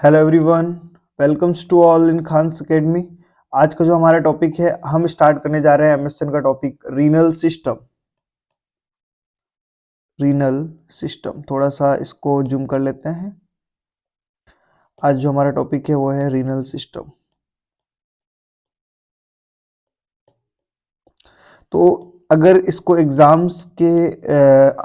Hello everyone, welcomes to all in Khan's academy. आज का जो हमारा टॉपिक है, हम स्टार्ट करने जा रहे हैं एमएसएन का topic renal system. Renal system, थोड़ा सा इसको जूम कर लेते हैं। आज जो हमारा टॉपिक है वो है रीनल सिस्टम। तो अगर इसको एग्जाम्स के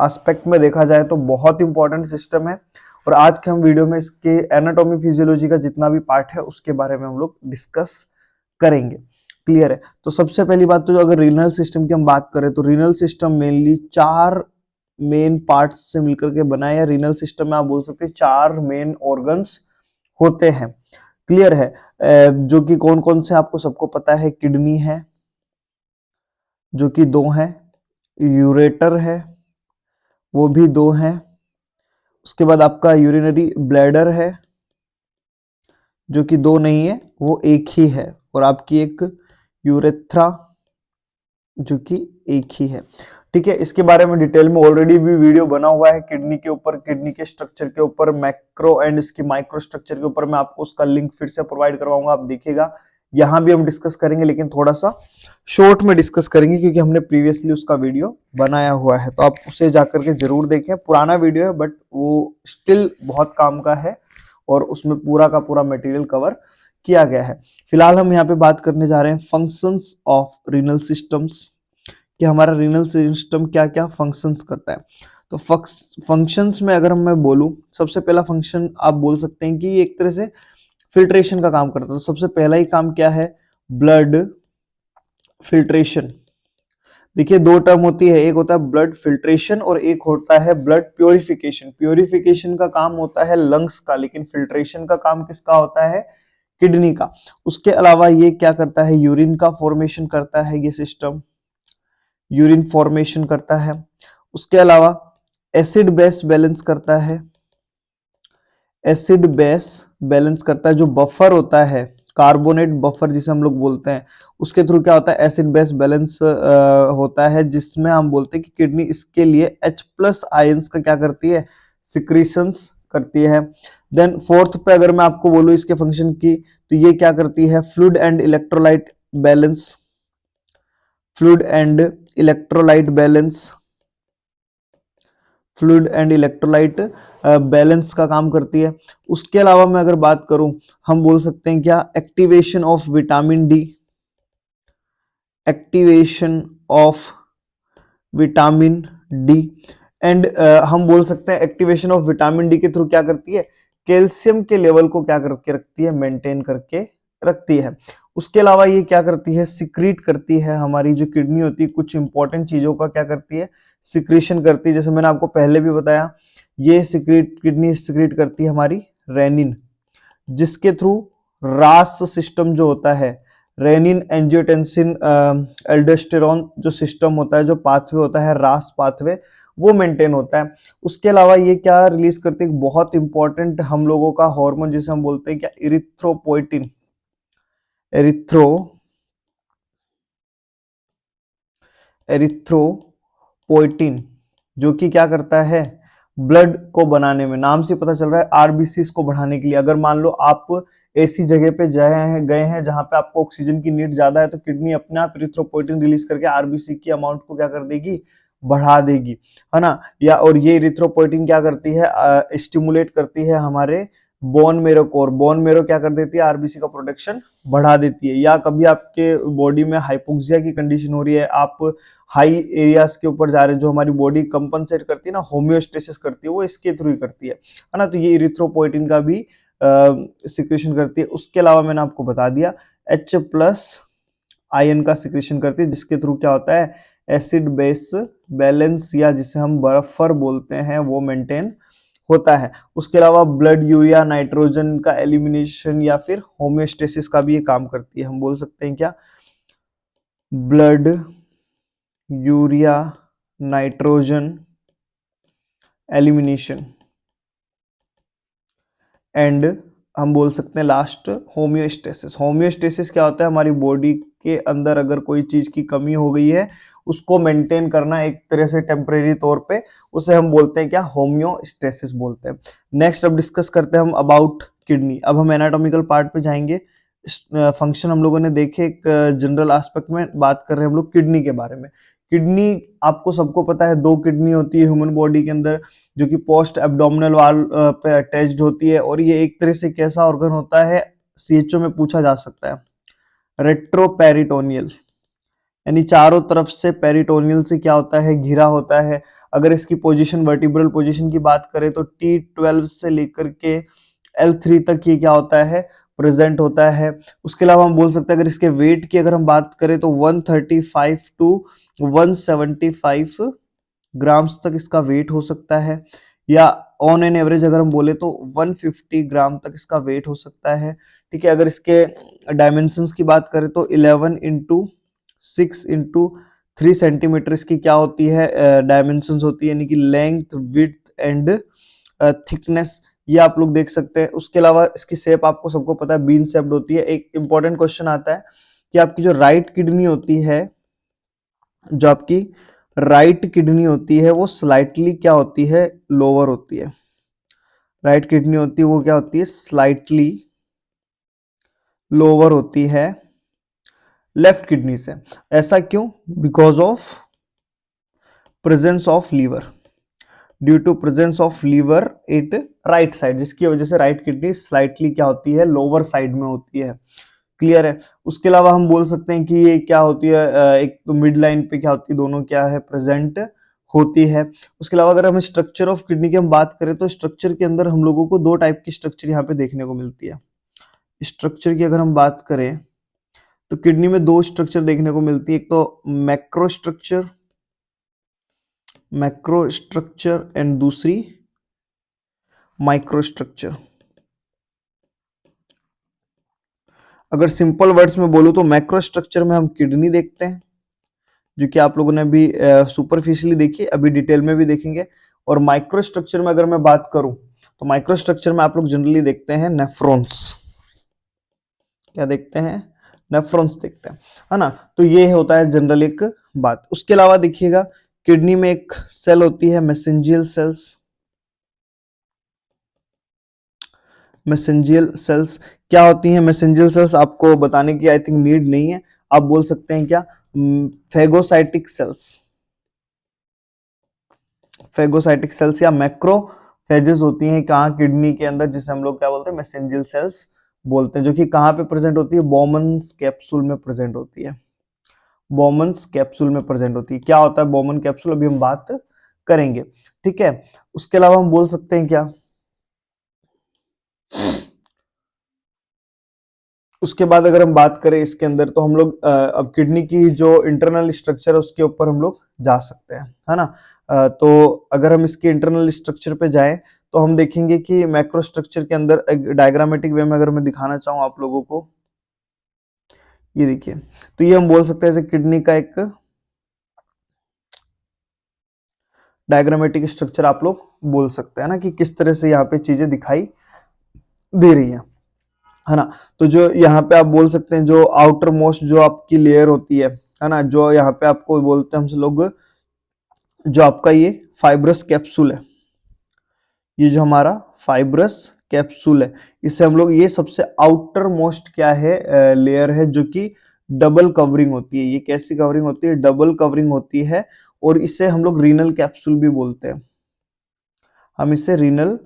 एस्पेक्ट में देखा जाए तो बहुत इंपॉर्टेंट सिस्टम है। और आज के हम वीडियो में इसके एनाटॉमी फिजियोलॉजी का जितना भी पार्ट है उसके बारे में हम लोग डिस्कस करेंगे। क्लियर है? तो सबसे पहली बात तो जो अगर रीनल सिस्टम की हम बात करें तो रीनल सिस्टम मेनली चार मेन पार्ट्स से मिलकर के बना है। या रीनल सिस्टम में आप बोल सकते हैं चार मेन ऑर्गन्स होते हैं। क्लियर है? जो कि कौन कौन से आपको सबको पता है। किडनी है जो कि दो हैं, यूरेटर है वो भी दो हैं, उसके बाद आपका यूरिनरी ब्लैडर है जो कि दो नहीं है वो एक ही है, और आपकी एक यूरेथ्रा जो कि एक ही है। ठीक है, इसके बारे में डिटेल में ऑलरेडी भी वीडियो बना हुआ है किडनी के ऊपर, किडनी के स्ट्रक्चर के ऊपर, मैक्रो एंड इसकी माइक्रो स्ट्रक्चर के ऊपर। मैं आपको उसका लिंक फिर से प्रोवाइड करवाऊंगा, आप देखिएगा। यहाँ भी हम डिस्कस करेंगे लेकिन थोड़ा सा शॉर्ट में डिस्कस करेंगे क्योंकि हमने प्रीवियसली उसका वीडियो बनाया हुआ है, तो आप उसे जाकर के जरूर देखें। पुराना वीडियो है बट वो स्टिल बहुत काम का है और उसमें पूरा का पूरा मटेरियल कवर किया गया है। फिलहाल हम यहाँ पे बात करने जा रहे हैं फंक्शंस ऑफ रीनल सिस्टम्स, कि हमारा रीनल सिस्टम क्या क्या फंक्शंस करता है। तो फंक्शंस में अगर मैं बोलूं, सबसे पहला फंक्शन आप बोल सकते हैं कि एक तरह से फिल्ट्रेशन का काम करता है। तो सबसे पहला ही काम क्या है? Blood filtration. देखिए दो टर्म होती है, एक होता है ब्लड फिल्ट्रेशन और एक होता है ब्लड प्योरिफिकेशन। प्योरिफिकेशन का काम होता है लंग्स का, लेकिन फिल्ट्रेशन का काम किसका होता है? किडनी का। उसके अलावा ये क्या करता है? यूरिन का फॉर्मेशन करता है ये सिस्टम, यूरिन फॉर्मेशन करता है। उसके अलावा एसिड बेस बैलेंस करता है, एसिड बेस बैलेंस करता है। जो बफर होता है, कार्बोनेट बफर जिसे हम लोग बोलते हैं, उसके थ्रू क्या होता है? एसिड बेस बैलेंस होता है, जिसमें हम बोलते हैं कि किडनी इसके लिए H+ आयंस का क्या करती है? सिक्रीशंस करती है। देन फोर्थ पे अगर मैं आपको बोलूं इसके फंक्शन की, तो ये क्या करती है? Fluid and electrolyte balance, fluid and electrolyte balance, fluid and electrolyte balance का काम करती है। उसके अलावा मैं अगर बात करूं, हम बोल सकते हैं क्या? Activation of vitamin D, activation of vitamin D. And हम बोल सकते हैं एक्टिवेशन ऑफ विटामिन डी के थ्रू क्या करती है? कैल्शियम के लेवल को क्या करके रखती है? मेंटेन करके रखती है। उसके अलावा ये क्या करती है? सिक्रीट करती है। हमारी जो किडनी होती है कुछ इंपॉर्टेंट चीजों का क्या करती है? सिक्रीशन करती है। जैसे मैंने आपको पहले भी बताया, ये किडनी सिक्रीट करती है हमारी रेनिन, जिसके थ्रू रास सिस्टम जो होता है, रेनिन एंजियोटेंसिन एल्डोस्टेरॉन जो सिस्टम होता है, जो पाथवे होता है रास पाथवे, वो मेंटेन होता है। उसके अलावा ये क्या रिलीज करती है? बहुत इंपॉर्टेंट हम लोगों का हार्मोन जिसे हम बोलते हैं क्या? इरिथ्रोपोइटिन, एरिथ्रोपोइटिन, जो कि क्या करता है? ब्लड को बनाने में, नाम से पता चल रहा है आरबीसी को बढ़ाने के लिए। अगर मान लो आप ऐसी जगह पे गए हैं जहां पे आपको ऑक्सीजन की नीड ज्यादा है, तो किडनी अपने आप इरिथ्रोपोइटिन रिलीज करके आरबीसी की अमाउंट को क्या कर देगी? बढ़ा देगी, है ना। या और ये इरिथ्रोपोइटिन क्या करती है? स्टिमुलेट करती है हमारे बोन मेरो को, और बोन मेरो क्या कर देती है? आरबीसी का प्रोडक्शन बढ़ा देती है। या कभी आपके बॉडी में हाइपोक्सिया की कंडीशन हो रही है, आप हाई एरियाज के ऊपर जा रहे हैं, जो हमारी बॉडी कंपनसेट करती है ना, होम्योस्टेसिस करती है, वो इसके थ्रू ही करती है ना। तो ये इरिथ्रोपोइटिन का भी सिक्रेशन करती है। उसके अलावा मैंने आपको बता दिया H+ आयन का सिक्रेशन करती है, जिसके थ्रू क्या होता है? एसिड बेस बैलेंस, या जिसे हम बफर बोलते हैं, वो मेंटेन होता है। उसके अलावा ब्लड यूरिया नाइट्रोजन का एलिमिनेशन या फिर होम्योस्टेसिस का भी ये काम करती है। हम बोल सकते हैं क्या? Blood urea nitrogen elimination, and हम बोल सकते हैं लास्ट होम्योस्टेसिस। होम्योस्टेसिस क्या होता है? हमारी बॉडी के अंदर अगर कोई चीज की कमी हो गई है, उसको मेंटेन करना एक तरह से टेम्परेरी तौर पे, उसे हम बोलते हैं क्या? होम्योस्टेसिस बोलते हैं। नेक्स्ट अब डिस्कस करते हैं हम अबाउट किडनी। अब हम एनाटॉमिकल पार्ट पे जाएंगे। फंक्शन हम लोगों ने देखे, एक जनरल एस्पेक्ट में बात कर रहे हैं हम लोग किडनी के बारे में। किडनी आपको सबको पता है, दो किडनी होती है ह्यूमन बॉडी के अंदर, जो कि पोस्ट एब्डोमिनल वाल पे अटैच्ड होती है, और ये एक तरह से कैसा ऑर्गन होता है, सीएचओ में पूछा जा सकता है, रेट्रोपेरिटोनियल, यानी चारों तरफ से पेरिटोनियल से क्या होता है, घिरा होता है। अगर इसकी पोजीशन, वर्टिब्रल पोजीशन की बात करें तो T12 से लेकर के L3 तक ये क्या होता है, प्रेजेंट होता है। उसके अलावा हम बोल सकते हैं, अगर इसके वेट की अगर हम बात करें तो 135 टू 175 ग्राम्स तक इसका वेट हो सकता है, या ऑन एन एवरेज अगर हम बोले तो 150 ग्राम तक इसका वेट हो सकता है। ठीक है, अगर इसके डायमेंशंस की बात करें तो 11 इंटू 6 इंटू 3 सेंटीमीटर इसकी क्या होती है, डायमेंशंस होती है, यानी कि लेंथ, विड्थ एंड थिकनेस, ये आप लोग देख सकते हैं। उसके अलावा इसकी शेप आपको सबको पता है, बीन शेप्ड होती है। एक इंपॉर्टेंट क्वेश्चन आता है कि आपकी जो राइट किडनी होती है, जो आपकी राइट किडनी होती है वो स्लाइटली क्या होती है, लोअर होती है। राइट किडनी होती है वो क्या होती है, स्लाइटली लोअर होती है लेफ्ट किडनी से। ऐसा क्यों? Because of presence of liver, due to presence of liver at right side, जिसकी वजह से राइट किडनी स्लाइटली क्या होती है, लोअर साइड में होती है। क्लियर है? उसके अलावा हम बोल सकते हैं कि ये क्या होती है, एक तो मिड लाइन पे क्या होती है, दोनों क्या है, प्रेजेंट होती है। उसके अलावा अगर हम स्ट्रक्चर ऑफ किडनी की हम बात करें तो स्ट्रक्चर के अंदर हम लोगों को दो टाइप की स्ट्रक्चर यहाँ पे देखने को मिलती है। स्ट्रक्चर की अगर हम बात करें तो किडनी में दो स्ट्रक्चर देखने को मिलती है, एक तो मैक्रो स्ट्रक्चर एंड दूसरी माइक्रो स्ट्रक्चर। अगर सिंपल वर्ड्स में बोलूं तो मैक्रो स्ट्रक्चर में हम किडनी देखते हैं, जो कि आप लोगों ने भी सुपरफिशियली देखी, अभी डिटेल में भी देखेंगे। और माइक्रो स्ट्रक्चर में अगर मैं बात करूं तो माइक्रो स्ट्रक्चर में आप लोग जनरली देखते हैं नेफ्रॉन्स। क्या देखते हैं? नेफ्रॉन्स देखते हैं, है ना। तो ये होता है जनरल एक बात। उसके अलावा देखिएगा, किडनी में एक सेल होती है मैसेंजियल सेल्स। मैसेंजियल सेल्स क्या होती हैं? मैसेंजियल सेल्स आपको बताने की आई थिंक नीड नहीं है, आप बोल सकते हैं क्या, फेगोसाइटिक सेल्स। फेगोसाइटिक सेल्स या मैक्रोफेजेस होती हैं कहाँ, किडनी के अंदर, जिसे हम लोग क्या बोलते हैं, मैसेंजियल सेल्स बोलते हैं, जो कि कहाँ पे प्रेजेंट होती है, बोमन्स कैप्सूल में प्रेजेंट होती है। बोमन्स कैप्सूल में प्रेजेंट होती है। क्या होता है बोमन कैप्सूल, अभी हम बात करेंगे। ठीक है, उसके अलावा हम बोल सकते हैं क्या, उसके बाद अगर हम बात करें इसके अंदर तो हम लोग अब किडनी की जो इंटरनल स्ट्रक्चर है उसके ऊपर हम लोग जा सकते हैं, है ना। तो अगर हम इसके इंटरनल स्ट्रक्चर पे जाएं तो हम देखेंगे कि मैक्रो स्ट्रक्चर के अंदर एक डायग्रामेटिक वे में अगर मैं दिखाना चाहूँ आप लोगों को, ये देखिए, तो ये हम बोल सकते हैं जैसे किडनी का एक डायग्रामेटिक स्ट्रक्चर आप लोग बोल सकते हैं ना, कि किस तरह से यहाँ पे चीजें दिखाई दे रही हैं, है ना। तो जो यहाँ पे आप बोल सकते हैं, जो आउटर मोस्ट जो आपकी लेयर होती है ना, जो यहाँ पे आपको बोलते हैं हम लोग, जो आपका ये फाइब्रस कैप्सूल है, ये जो हमारा फाइब्रस कैप्सूल है, इसे हम लोग, ये सबसे आउटर मोस्ट क्या है, लेयर है, जो कि डबल कवरिंग होती है। ये कैसी कवरिंग होती है? डबल कवरिंग होती है, और इसे हम लोग रीनल कैप्सूल भी बोलते हैं। हम इसे रीनल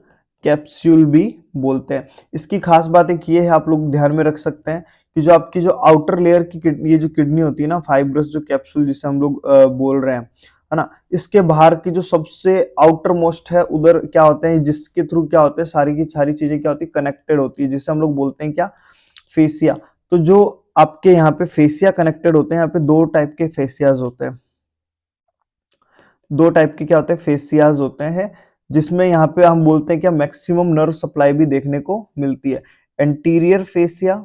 कैप्सूल भी बोलते हैं। इसकी खास बात एक ये है, आप लोग ध्यान में रख सकते हैं कि जो आपकी जो आउटर लेयर की ये जो किडनी होती है ना, फाइब्रस जो कैप्सूल जिसे हम लोग बोल रहे हैं, है ना, इसके बाहर की जो सबसे आउटर मोस्ट है, उधर क्या होते हैं, जिसके थ्रू क्या होते हैं, सारी की सारी चीजें क्या होती है, कनेक्टेड होती है, जिसे हम लोग बोलते हैं क्या, फेसिया। तो जो आपके यहाँ पे फेसिया कनेक्टेड होते हैं, यहाँ पे दो टाइप के फेसियाज होते हैं, दो टाइप के क्या होते हैं, फेसियाज होते हैं, जिसमें यहाँ पे हम बोलते हैं क्या, मैक्सिमम नर्व सप्लाई भी देखने को मिलती है, anterior fascia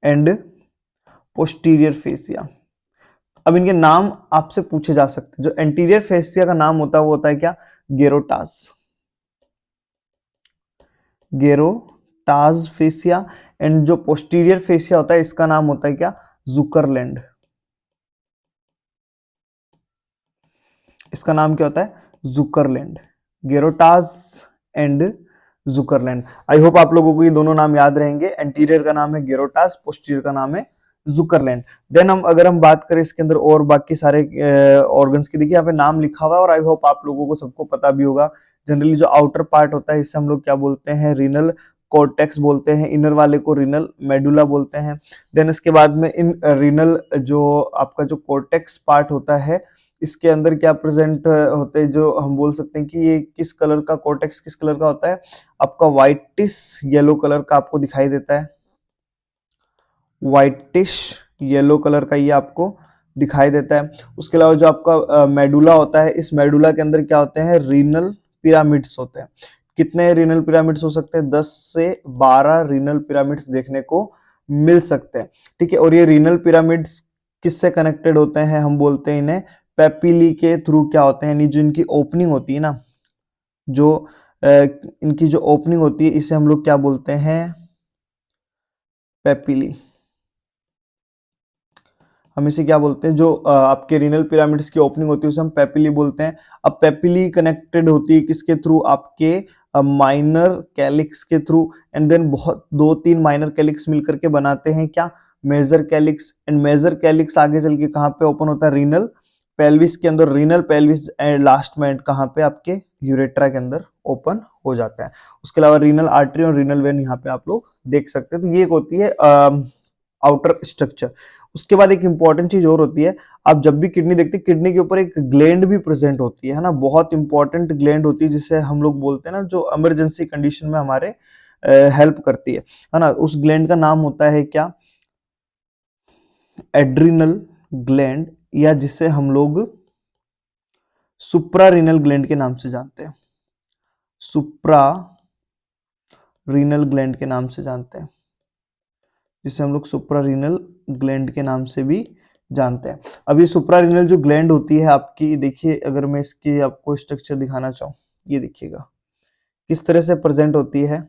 and posterior fascia. अब इनके नाम आपसे पूछे जा सकते हैं। जो एंटीरियर फेसिया का नाम होता है वो होता है क्या, गेरोटास, गेरोटास फेसिया। एंड जो पोस्टीरियर फेसिया होता है इसका नाम होता है क्या, जुकरलैंड। इसका नाम क्या होता है, जुकरलैंड। गेरोटास एंड जुकरलैंड। आई होप आप लोगों को ये दोनों नाम याद रहेंगे। एंटीरियर का नाम है गेरोटास, पोस्टीरियर का नाम है जुकरलैंड। देन अगर हम बात करें इसके अंदर और बाकी सारे ऑर्गन्स की, देखिए यहाँ पे नाम लिखा हुआ है और आई होप आप लोगों को सबको पता भी होगा। जनरली जो आउटर पार्ट होता है इससे हम लोग क्या बोलते हैं, रीनल कॉर्टेक्स बोलते हैं, इनर वाले को रीनल मेडुला बोलते हैं। देन इसके बाद में इन रीनल जो आपका जो कॉर्टेक्स पार्ट होता है इसके अंदर क्या प्रेजेंट होते हैं, जो हम बोल सकते हैं कि ये किस कलर का, कॉर्टेक्स किस कलर का होता है, आपका व्हाइटिश येलो कलर का आपको दिखाई देता है। व्हाइटिश येलो कलर का ये आपको दिखाई देता है। उसके अलावा जो आपका मेडुला होता है, इस मेडुला के अंदर क्या होते हैं, रीनल पिरामिड्स होते हैं। कितने रीनल पिरामिड्स हो सकते हैं, 10 से 12 रीनल पिरामिड्स देखने को मिल सकते हैं। ठीक है, और ये रीनल पिरामिड्स किससे कनेक्टेड होते हैं, हम बोलते हैं इन्हें पेपिली के थ्रू क्या होते हैं, यानी जो इनकी ओपनिंग होती है ना, जो इनकी जो ओपनिंग होती है इसे हम लोग क्या बोलते हैं, पेपिली। हम इसे क्या बोलते हैं, जो आपके रीनल पिरामिड्स की ओपनिंग होती है उसे हम पेपिली बोलते हैं। अब पेपिली कनेक्टेड होती है किसके थ्रू, आपके माइनर कैलिक्स के थ्रू, एंड देन बहुत 2-3 माइनर कैलिक्स मिलकर के बनाते हैं क्या, major calyx. And major calyx आगे चल के कहाँ पे ओपन होता है, रीनल पेल्विस के अंदर। रीनल पेल्विस एंड लास्ट में कहाँ पे, आपके यूरेट्रा के अंदर ओपन हो जाता है। उसके अलावा रीनल आर्टरी और रीनल वेन यहाँ पे आप लोग देख सकते हैं। तो ये एक होती है आउटर स्ट्रक्चर। उसके बाद एक इंपॉर्टेंट चीज और होती है, आप जब भी किडनी देखते हैं किडनी के ऊपर एक ग्लैंड भी प्रेजेंट होती है ना, बहुत इंपॉर्टेंट ग्लैंड होती है जिसे हम लोग बोलते हैं ना, जो इमरजेंसी कंडीशन में हमारे हेल्प करती है ना। उस ग्लैंड का नाम होता है क्या, एड्रिनल ग्लैंड, या जिसे हम लोग सुप्रारीनल ग्लैंड के नाम से जानते हैं, सुप्रा रीनल ग्लैंड के नाम से जानते हैं, जिसे हम लोग सुप्रारीनल ग्लैंड के नाम से भी जानते हैं। अब ये सुप्रारीनल जो ग्लैंड होती है आपकी, देखिए अगर मैं इसकी आपको स्ट्रक्चर दिखाना चाहूँ, ये देखिएगा किस तरह से प्रेजेंट होती है,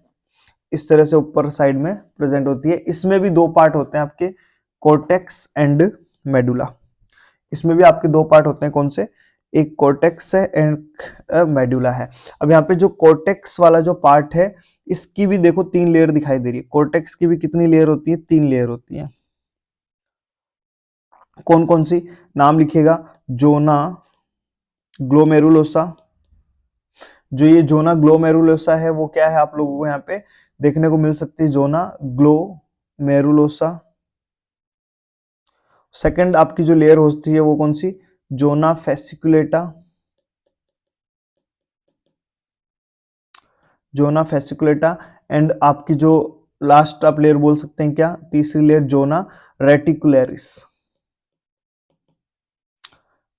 इस तरह से ऊपर साइड में प्रेजेंट होती है। इसमें भी दो पार्ट होते हैं आपके, कॉर्टेक्स एंड मेडुला। इसमें भी आपके दो पार्ट होते हैं, कौन से, एक कॉर्टेक्स है एंड मेडुला है। अब यहाँ पे जो कॉर्टेक्स वाला जो पार्ट है इसकी भी देखो 3 लेयर दिखाई दे रही है। कॉर्टेक्स की भी कितनी लेयर होती है, 3 लेयर होती है। कौन कौन सी, नाम लिखिएगा, जोना ग्लोमेरुलोसा। जो ये जोना ग्लोमेरुलोसा है वो क्या है, आप लोगों को यहाँ पे देखने को मिल सकती है, जोना ग्लोमेरुलोसा। सेकंड आपकी जो लेयर होती है वो कौन सी, zona fasciculata, zona fasciculata. And आपकी जो लास्ट आप लेयर बोल सकते हैं क्या, तीसरी layer, zona reticularis,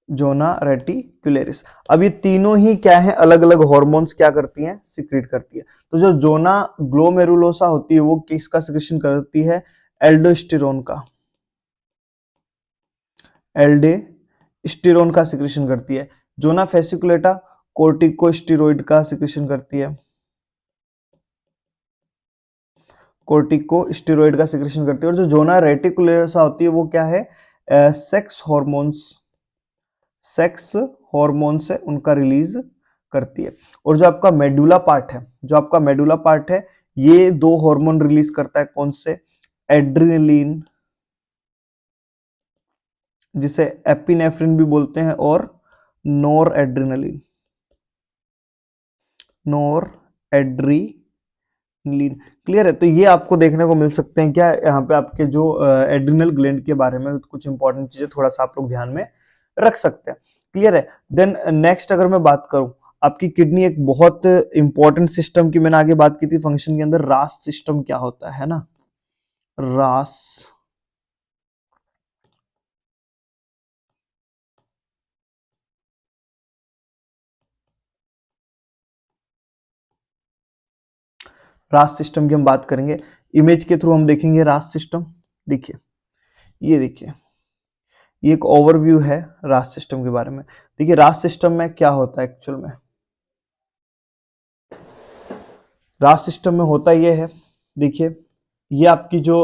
zona reticularis. अब ये तीनों ही क्या है, अलग अलग हॉर्मोन्स क्या करती हैं, सिक्रीट करती है। तो जो जोना ग्लोमेरुलोसा होती है वो किसका सिक्रेशन करती है, एल्डोस्टेरोन का, एल्डोस्टेरोन का सिक्रेशन करती है। जोना फेसिकुलेटा कोर्टिकोस्टेरॉइड का सिक्रेशन करती है, कोर्टिकोस्टेरॉइड का सिक्रेशन करती है। और जो जोना रेटिकुलरिसा होती है वो क्या है, सेक्स हॉर्मोन्स, सेक्स हॉर्मोन से उनका रिलीज करती है। और जो आपका मेडुला पार्ट है, जो आपका मेडुला पार्ट है ये दो हार्मोन रिलीज करता है, कौन से, एड्रेनलिन, जिसे एपिनेफ्रिन भी बोलते हैं, और नोर एड्रेनलिन, नोर एड्रीनलिन। क्लियर है, तो ये आपको देखने को मिल सकते हैं क्या, यहाँ पे आपके जो एड्रिनल ग्लैंड के बारे में कुछ इंपॉर्टेंट चीजें थोड़ा सा आप लोग ध्यान में रख सकते हैं। क्लियर है। देन नेक्स्ट अगर मैं बात करूं, आपकी किडनी एक बहुत इंपॉर्टेंट सिस्टम की मैंने आगे बात की थी फंक्शन के अंदर, रास सिस्टम क्या होता है ना, रास, रास सिस्टम की हम बात करेंगे। इमेज के थ्रू हम देखेंगे रास सिस्टम। देखिए, ये देखिए, ये एक ओवरव्यू है रास सिस्टम के बारे में। देखिए रास सिस्टम में क्या होता है एक्चुअल में, रास सिस्टम में होता ये है, देखिए ये आपकी जो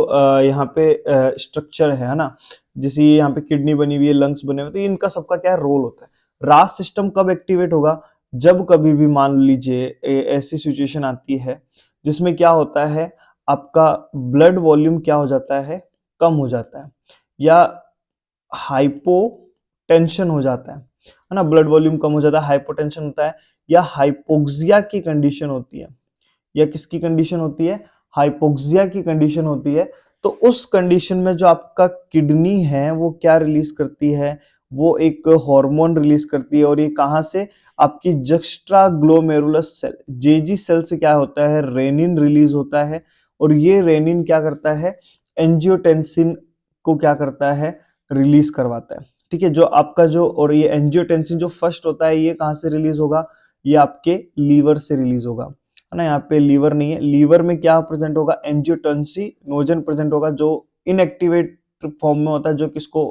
यहाँ पे स्ट्रक्चर है ना, जैसे ये यहाँ पे किडनी बनी हुई है, लंग्स बने हुए, तो इनका सबका क्या रोल होता है। रास सिस्टम कब एक्टिवेट होगा, जब कभी भी मान लीजिए ऐसी सिचुएशन आती है जिसमें क्या होता है, आपका ब्लड वॉल्यूम क्या हो जाता है, कम हो जाता है, या हाइपोटेंशन हो जाता है ना, ब्लड वॉल्यूम कम हो जाता है, हाइपोटेंशन होता है, या हाइपोक्सिया की कंडीशन होती है, या किसकी कंडीशन होती है, हाइपोक्सिया की कंडीशन होती है। तो उस कंडीशन में जो आपका किडनी है वो क्या रिलीज करती है, वो एक हार्मोन रिलीज करती है, और ये कहां से, आपकी juxta glomerulus cell, JG cell से क्या होता है, रेनिन रिलीज होता है, और ये रेनिन क्या करता है, एंजियोटेंसिन को क्या करता है, रिलीज करवाता है। ठीक है, जो आपका जो, और ये एंजियोटेंसिन जो फर्स्ट होता है ये कहां से रिलीज होगा, ये आपके लीवर से रिलीज होगा, है ना। यहाँ पे लीवर नहीं है, लीवर में क्या प्रेजेंट होगा, एंजियोटेंसिनोजन प्रेजेंट होगा, जो इनएक्टिवेट फॉर्म में होता है, जो किसको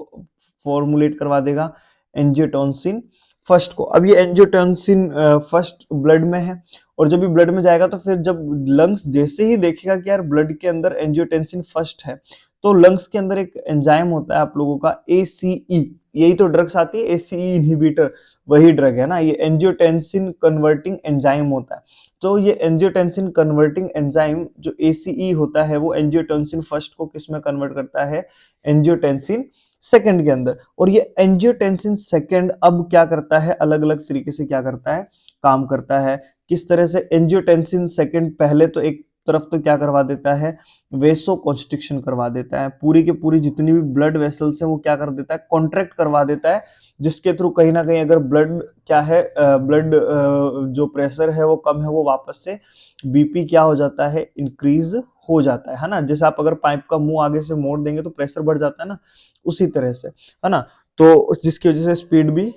फॉर्मुलेट करवा देगा, एंजियोटेंसिन फर्स्ट को। अब ये एंजियोटेंसिन फर्स्ट ब्लड में है, और जब भी ब्लड में जाएगा तो फिर जब लंग्स जैसे ही देखेगा कि यार ब्लड के अंदर एंजियोटेंसिन फर्स्ट है, तो लंग्स के अंदर एक एंजाइम होता है आप लोगों का ACE, यही तो ड्रग्स आती है ACE इनहिबिटर, वही ड्रग है ना, ये एंजियोटेंसिन कन्वर्टिंग एंजाइम होता है। तो ये एंजियोटेंसिन कन्वर्टिंग एंजाइम जो ACE होता है वो एंजियोटेंसिन फर्स्ट को किस में कन्वर्ट करता है, एंजियोटेंसिन सेकंड के अंदर। और ये एंजियोटेंसिन सेकंड अब क्या करता है, अलग अलग तरीके से क्या करता है, काम करता है। किस तरह से, एंजियोटेंसिन सेकंड पहले तो एक तरफ तो क्या करवा देता है, वेसो कॉन्स्ट्रिक्शन करवा देता है, पूरी के पूरी जितनी भी ब्लड वेसल्स हैं वो क्या कर देता है, कॉन्ट्रैक्ट करवा देता है, जिसके थ्रू कहीं ना कहीं अगर ब्लड क्या है, ब्लड जो प्रेशर है वो कम है, वो वापस से BP क्या हो जाता है, इंक्रीज हो जाता है ना। जैसे आप अगर पाइप का मुंह आगे से मोड़ देंगे तो प्रेशर बढ़ जाता है ना, उसी तरह से, है ना। तो जिसकी वजह से स्पीड भी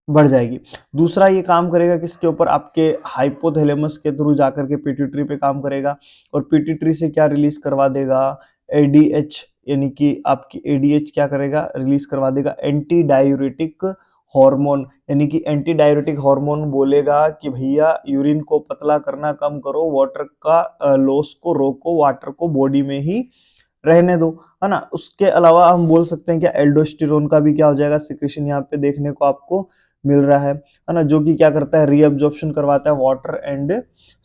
बढ़ जाएगी। दूसरा ये काम करेगा किसके ऊपर, आपके हाइपोथैलेमस के थ्रू जाकर के पिट्यूटरी पे काम करेगा, और पिट्यूटरी से क्या रिलीज करवा देगा, ADH, यानी कि आपकी ADH क्या करेगा, रिलीज करवा देगा एंटी डायूरेटिक हार्मोन, यानी कि एंटी डायूरेटिक हार्मोन बोलेगा कि भैया यूरिन को पतला करना कम करो, वाटर का लॉस को रोको, वाटर को बॉडी में ही रहने दो, है ना। उसके अलावा हम बोल सकते हैं क्या, एल्डोस्टेरोन का भी क्या हो जाएगा, सिक्रेशन यहाँ पे देखने को आपको मिल रहा है ना, जो कि क्या करता है, रीअब्जॉर्प्शन करवाता है वाटर एंड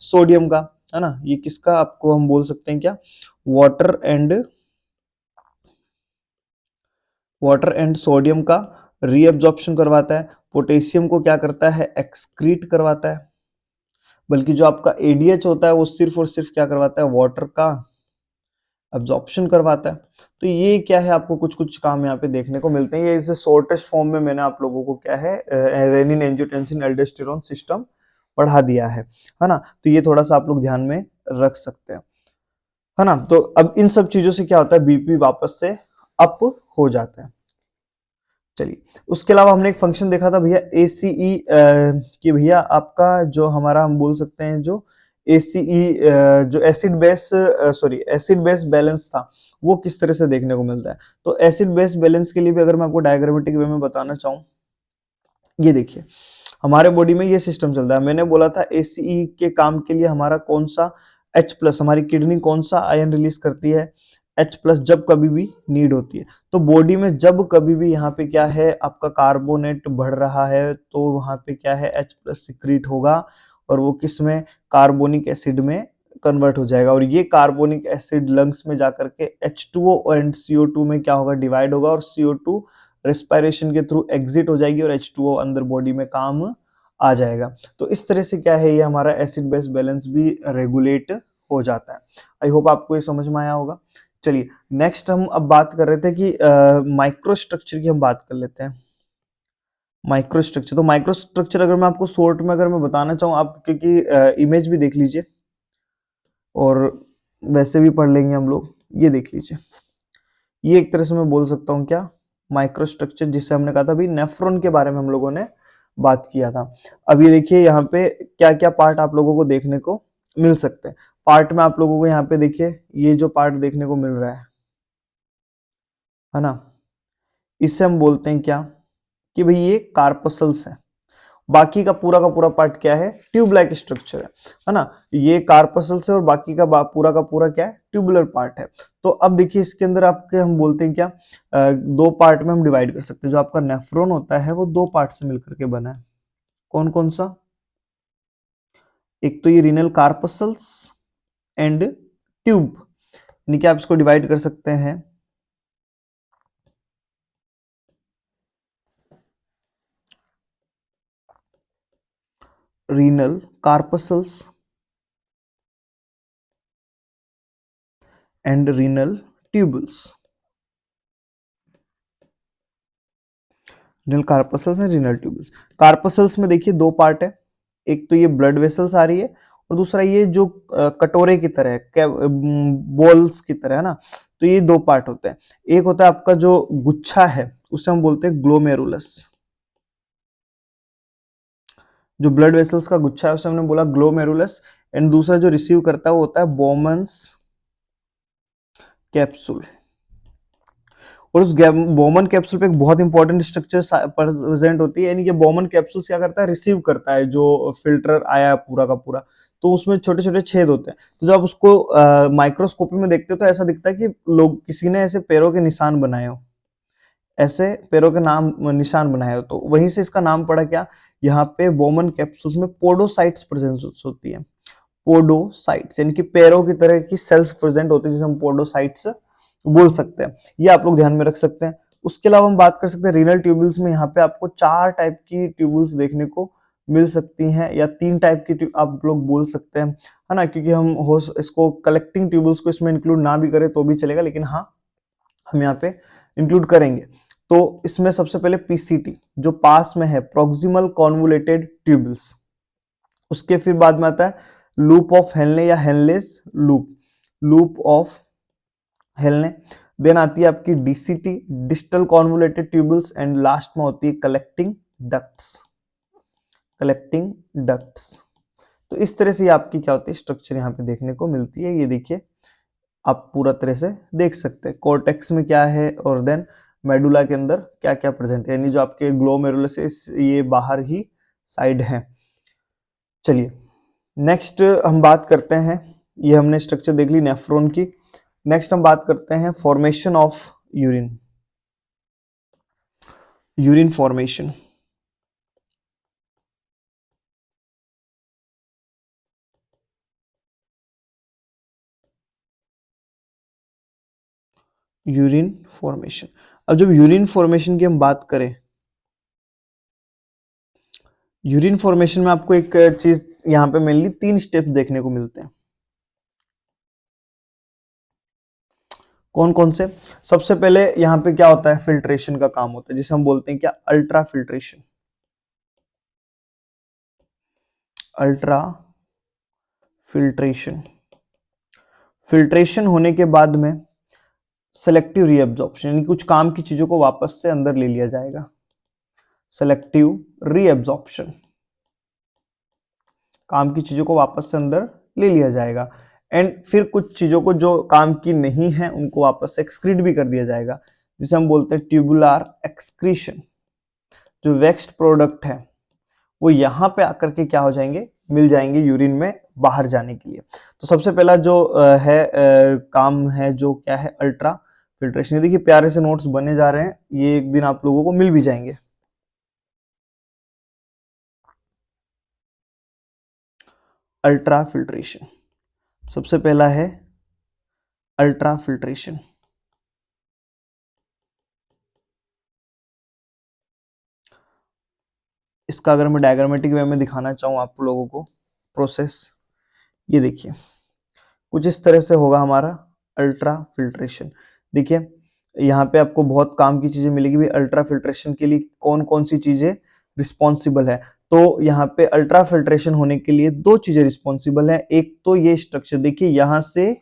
सोडियम का, है ना। ये किसका आपको हम बोल सकते हैं क्या, वाटर एंड सोडियम का रीअब्जॉर्प्शन करवाता है। पोटेशियम को क्या करता है, एक्सक्रीट करवाता है। बल्कि जो आपका ADH होता है वो सिर्फ और सिर्फ क्या करवाता है, वाटर का अब्जॉर्प्शन करवाता है। तो ये क्या है, आपको कुछ कुछ काम यहाँ पे देखने को मिलते हैं। ये इसे शॉर्टेस्ट फॉर्म में मैंने आप लोगों को क्या है, रेनिन एंजियोटेंसिन एल्डोस्टेरोन सिस्टम पढ़ा दिया है ना। तो ये थोड़ा सा आप लोग ध्यान में रख सकते हैं, है ना। तो अब इन सब चीजों से क्या होता है, BP वापस से अप हो जाता है। चलिए, उसके अलावा हमने एक फंक्शन देखा था भैया ACE, कि भैया आपका जो हमारा हम बोल सकते हैं जो ACE, जो एसिड बेस बैलेंस था, वो किस तरह से देखने को मिलता है। तो एसिड बेस बैलेंस के लिए भी अगर मैं आपको डायग्रामेटिक वे में बताना चाहूँ, ये देखिए हमारे बॉडी में ये सिस्टम चलता है। मैंने बोला था ACE के काम के लिए हमारा कौन सा, H+, हमारी किडनी कौन सा आयन रिलीज करती है, H+, जब कभी भी नीड होती है। तो बॉडी में जब कभी भी यहाँ पे क्या है, आपका कार्बोनेट बढ़ रहा है, तो वहां पे क्या है, H+ सिक्रीट होगा, और वो किस में, कार्बोनिक एसिड में कन्वर्ट हो जाएगा, और ये कार्बोनिक एसिड लंग्स में जाकर के H2O एंड CO2 में क्या होगा, डिवाइड होगा, और CO2 रेस्पिरेशन के थ्रू एग्जिट हो जाएगी, और H2O अंदर बॉडी में काम आ जाएगा। तो इस तरह से क्या है, ये हमारा एसिड बेस बैलेंस भी रेगुलेट हो जाता है। आई होप आपको ये समझ में आया होगा। चलिए, नेक्स्ट हम अब बात कर रहे थे कि माइक्रो स्ट्रक्चर की हम बात कर लेते हैं। माइक्रो स्ट्रक्चर, तो माइक्रो स्ट्रक्चर अगर मैं आपको शॉर्ट में अगर मैं बताना चाहूँ, आप क्योंकि इमेज भी देख लीजिए और वैसे भी पढ़ लेंगे हम लोग, ये देख लीजिए। ये एक तरह से मैं बोल सकता हूँ क्या, माइक्रो स्ट्रक्चर, जिससे हमने कहा था अभी नेफ्रॉन के बारे में हम लोगों ने बात किया था। अब ये देखिए यहाँ पे क्या क्या पार्ट आप लोगों को देखने को मिल सकते हैं। पार्ट में आप लोगों को यहाँ पे देखिए, ये जो पार्ट देखने को मिल रहा है ना, इससे हम बोलते हैं क्या, कि भाई ये कार्पसल्स है। बाकी का पूरा पार्ट क्या है, ट्यूब लाइक स्ट्रक्चर है ना। ये कार्पसल्स है, और बाकी का पूरा क्या है, ट्यूबुलर पार्ट है। तो अब देखिए इसके अंदर आपके हम बोलते हैं क्या, दो पार्ट में हम डिवाइड कर सकते हैं। जो आपका नेफ्रॉन होता है वो दो पार्ट से मिलकर के बना है। कौन कौन सा, एक तो ये रीनल कार्पसल्स एंड ट्यूब, यानी कि आप इसको डिवाइड कर सकते हैं renal corpuscles and renal tubules. Renal corpuscles and renal tubules. Corpuscles में देखिए दो पार्ट है, एक तो ये ब्लड वेसल्स आ रही है और दूसरा ये जो कटोरे की तरह है, बॉल्स की तरह है ना, तो ये दो पार्ट होते हैं। एक होता है आपका जो गुच्छा है उसे हम बोलते हैं ग्लोमेरुलस, जो ब्लड वेसल्स का गुच्छा है उसे हमने बोला ग्लोमेरुलस, एंड दूसरा जो रिसीव करता है वो होता है बोमन्स कैप्सूल। और उस बोमन कैप्सूल पे एक बहुत इंपॉर्टेंट स्ट्रक्चर प्रेजेंट होती है, यानी कि बोमन कैप्सूल क्या करता है, रिसीव करता है जो फिल्टर आया है पूरा का पूरा, तो उसमें छोटे छोटे छेद होते हैं। तो जब आप उसको माइक्रोस्कोपी में देखते हो तो ऐसा दिखता है कि लोग किसी ने ऐसे पैरों के निशान बनाए हो, ऐसे पैरों के नाम निशान बनाए हो, तो वहीं से इसका नाम पड़ा क्या, यहाँ पे बोमन कैप्सूल्स में पोडोसाइट्स प्रेजेंट होती है। पोडोसाइट्स यानी कि पैरों की तरह की सेल्स प्रेजेंट होती है, जिसे हम पोडोसाइट्स बोल सकते हैं। ये आप लोग ध्यान में रख सकते हैं। उसके अलावा हम बात कर सकते हैं रीनल ट्यूबल्स में, यहाँ पे आपको 4 टाइप की ट्यूबल्स देखने को मिल सकती हैं, या 3 टाइप की आप लोग बोल सकते हैं, है ना, क्योंकि हम हो इसको कलेक्टिंग ट्यूबल्स को इसमें इंक्लूड ना भी करें तो भी चलेगा, लेकिन हाँ हम यहाँ पे इंक्लूड करेंगे। तो इसमें सबसे पहले पीसीटी जो पास में है, प्रोक्सिमल कॉन्वोलेटेड ट्यूबल्स। उसके फिर बाद में आता है लूप ऑफ हेलने या हेलनेस लूप, लूप ऑफ हेलने। देन आती है आपकी DCT, distal convoluted tubules, and last में होती है कलेक्टिंग डक्ट्स, कलेक्टिंग डक्ट्स। तो इस तरह से आपकी क्या होती है स्ट्रक्चर यहाँ पे देखने को मिलती है। ये देखिए आप पूरा तरह से देख सकते हैं कॉर्टेक्स में क्या है और देन मेडुला के अंदर क्या क्या प्रेजेंट है, यानी जो आपके ग्लोमेरुलस ये बाहर ही साइड है। चलिए नेक्स्ट हम बात करते हैं, ये हमने स्ट्रक्चर देख ली नेफ्रॉन की। नेक्स्ट हम बात करते हैं formation of urine, urine formation. Urine formation, अब जब यूरिन फॉर्मेशन की हम बात करें, यूरिन फॉर्मेशन में आपको एक चीज यहाँ पे मेनली 3 स्टेप्स देखने को मिलते हैं। कौन कौन से, सबसे पहले यहाँ पे क्या होता है, फिल्ट्रेशन का काम होता है, जिसे हम बोलते हैं क्या, ultra filtration. Ultra filtration, filtration होने के बाद में सेलेक्टिव रीअब्जॉर्प्शन, यानी कुछ काम की चीजों को वापस से अंदर ले लिया जाएगा, सेलेक्टिव रीअब्जॉर्प्शन, काम की चीजों को वापस से अंदर ले लिया जाएगा। एंड फिर कुछ चीजों को जो काम की नहीं है उनको वापस से एक्सक्रीट भी कर दिया जाएगा, जिसे हम बोलते हैं ट्यूबुलर एक्सक्रीशन। जो वेक्स्ड प्रोडक्ट है वो यहाँ पे आकर के क्या हो जाएंगे, मिल जाएंगे यूरिन में बाहर जाने के लिए। तो सबसे पहला जो काम है जो क्या है, अल्ट्रा फिल्ट्रेशन। देखिए प्यारे से नोट्स बने जा रहे हैं, ये एक दिन आप लोगों को मिल भी जाएंगे। अल्ट्रा फिल्ट्रेशन, सबसे पहला है अल्ट्रा फिल्ट्रेशन। इसका अगर मैं डायग्रामेटिक वे में दिखाना चाहूँ आप लोगों को प्रोसेस, ये देखिए कुछ इस तरह से होगा हमारा अल्ट्रा फिल्ट्रेशन। देखिए यहाँ पे आपको बहुत काम की चीजें मिलेगी भी, अल्ट्रा फिल्ट्रेशन के लिए कौन कौन सी चीजें रिस्पॉन्सिबल है। तो यहाँ पे अल्ट्रा फिल्ट्रेशन होने के लिए 2 चीजें रिस्पॉन्सिबल है। एक तो ये स्ट्रक्चर देखिए, यहाँ से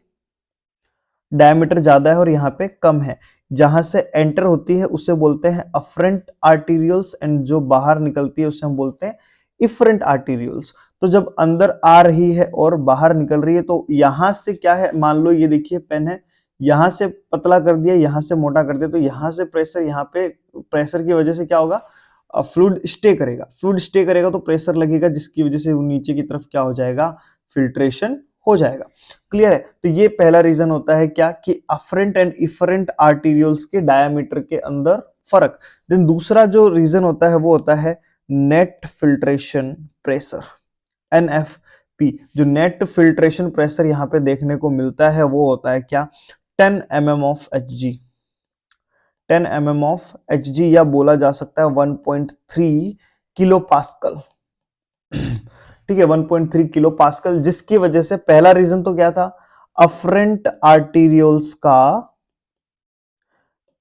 डायमीटर ज्यादा है और यहाँ पे कम है, जहां से एंटर होती है उसे बोलते हैं अफरेंट आर्टीरियल्स, एंड जो बाहर निकलती है उसे हम बोलते हैं इफरेंट आर्टीरियल्स। तो जब अंदर आ रही है और बाहर निकल रही है तो यहां से क्या है, मान लो ये देखिए पेन है, यहां से पतला कर दिया, यहां से मोटा कर दिया, तो यहां से प्रेशर, यहाँ पे प्रेशर की वजह से क्या होगा, फ्लूइड स्टे करेगा, फ्लूइड स्टे करेगा तो प्रेशर लगेगा, जिसकी वजह से नीचे की तरफ क्या हो जाएगा, फिल्ट्रेशन हो जाएगा। क्लियर है। तो ये पहला रीजन होता है क्या, कि अफरेंट एंड इफरेंट आर्टीरियल्स के डायमीटर के अंदर फर्क। देन दूसरा जो रीजन होता है वो होता है net filtration pressure, NF, NFP, जो नेट फिल्ट्रेशन प्रेशर यहाँ पे देखने को मिलता है वो होता है क्या, 10 mm of Hg, 10 mm of Hg, या बोला जा सकता है 1.3 किलो पास्कल। ठीक है, 1.3 किलो पास्कल, जिसकी वजह से पहला रीजन तो क्या था, अफरेंट आर्टीरियोल्स का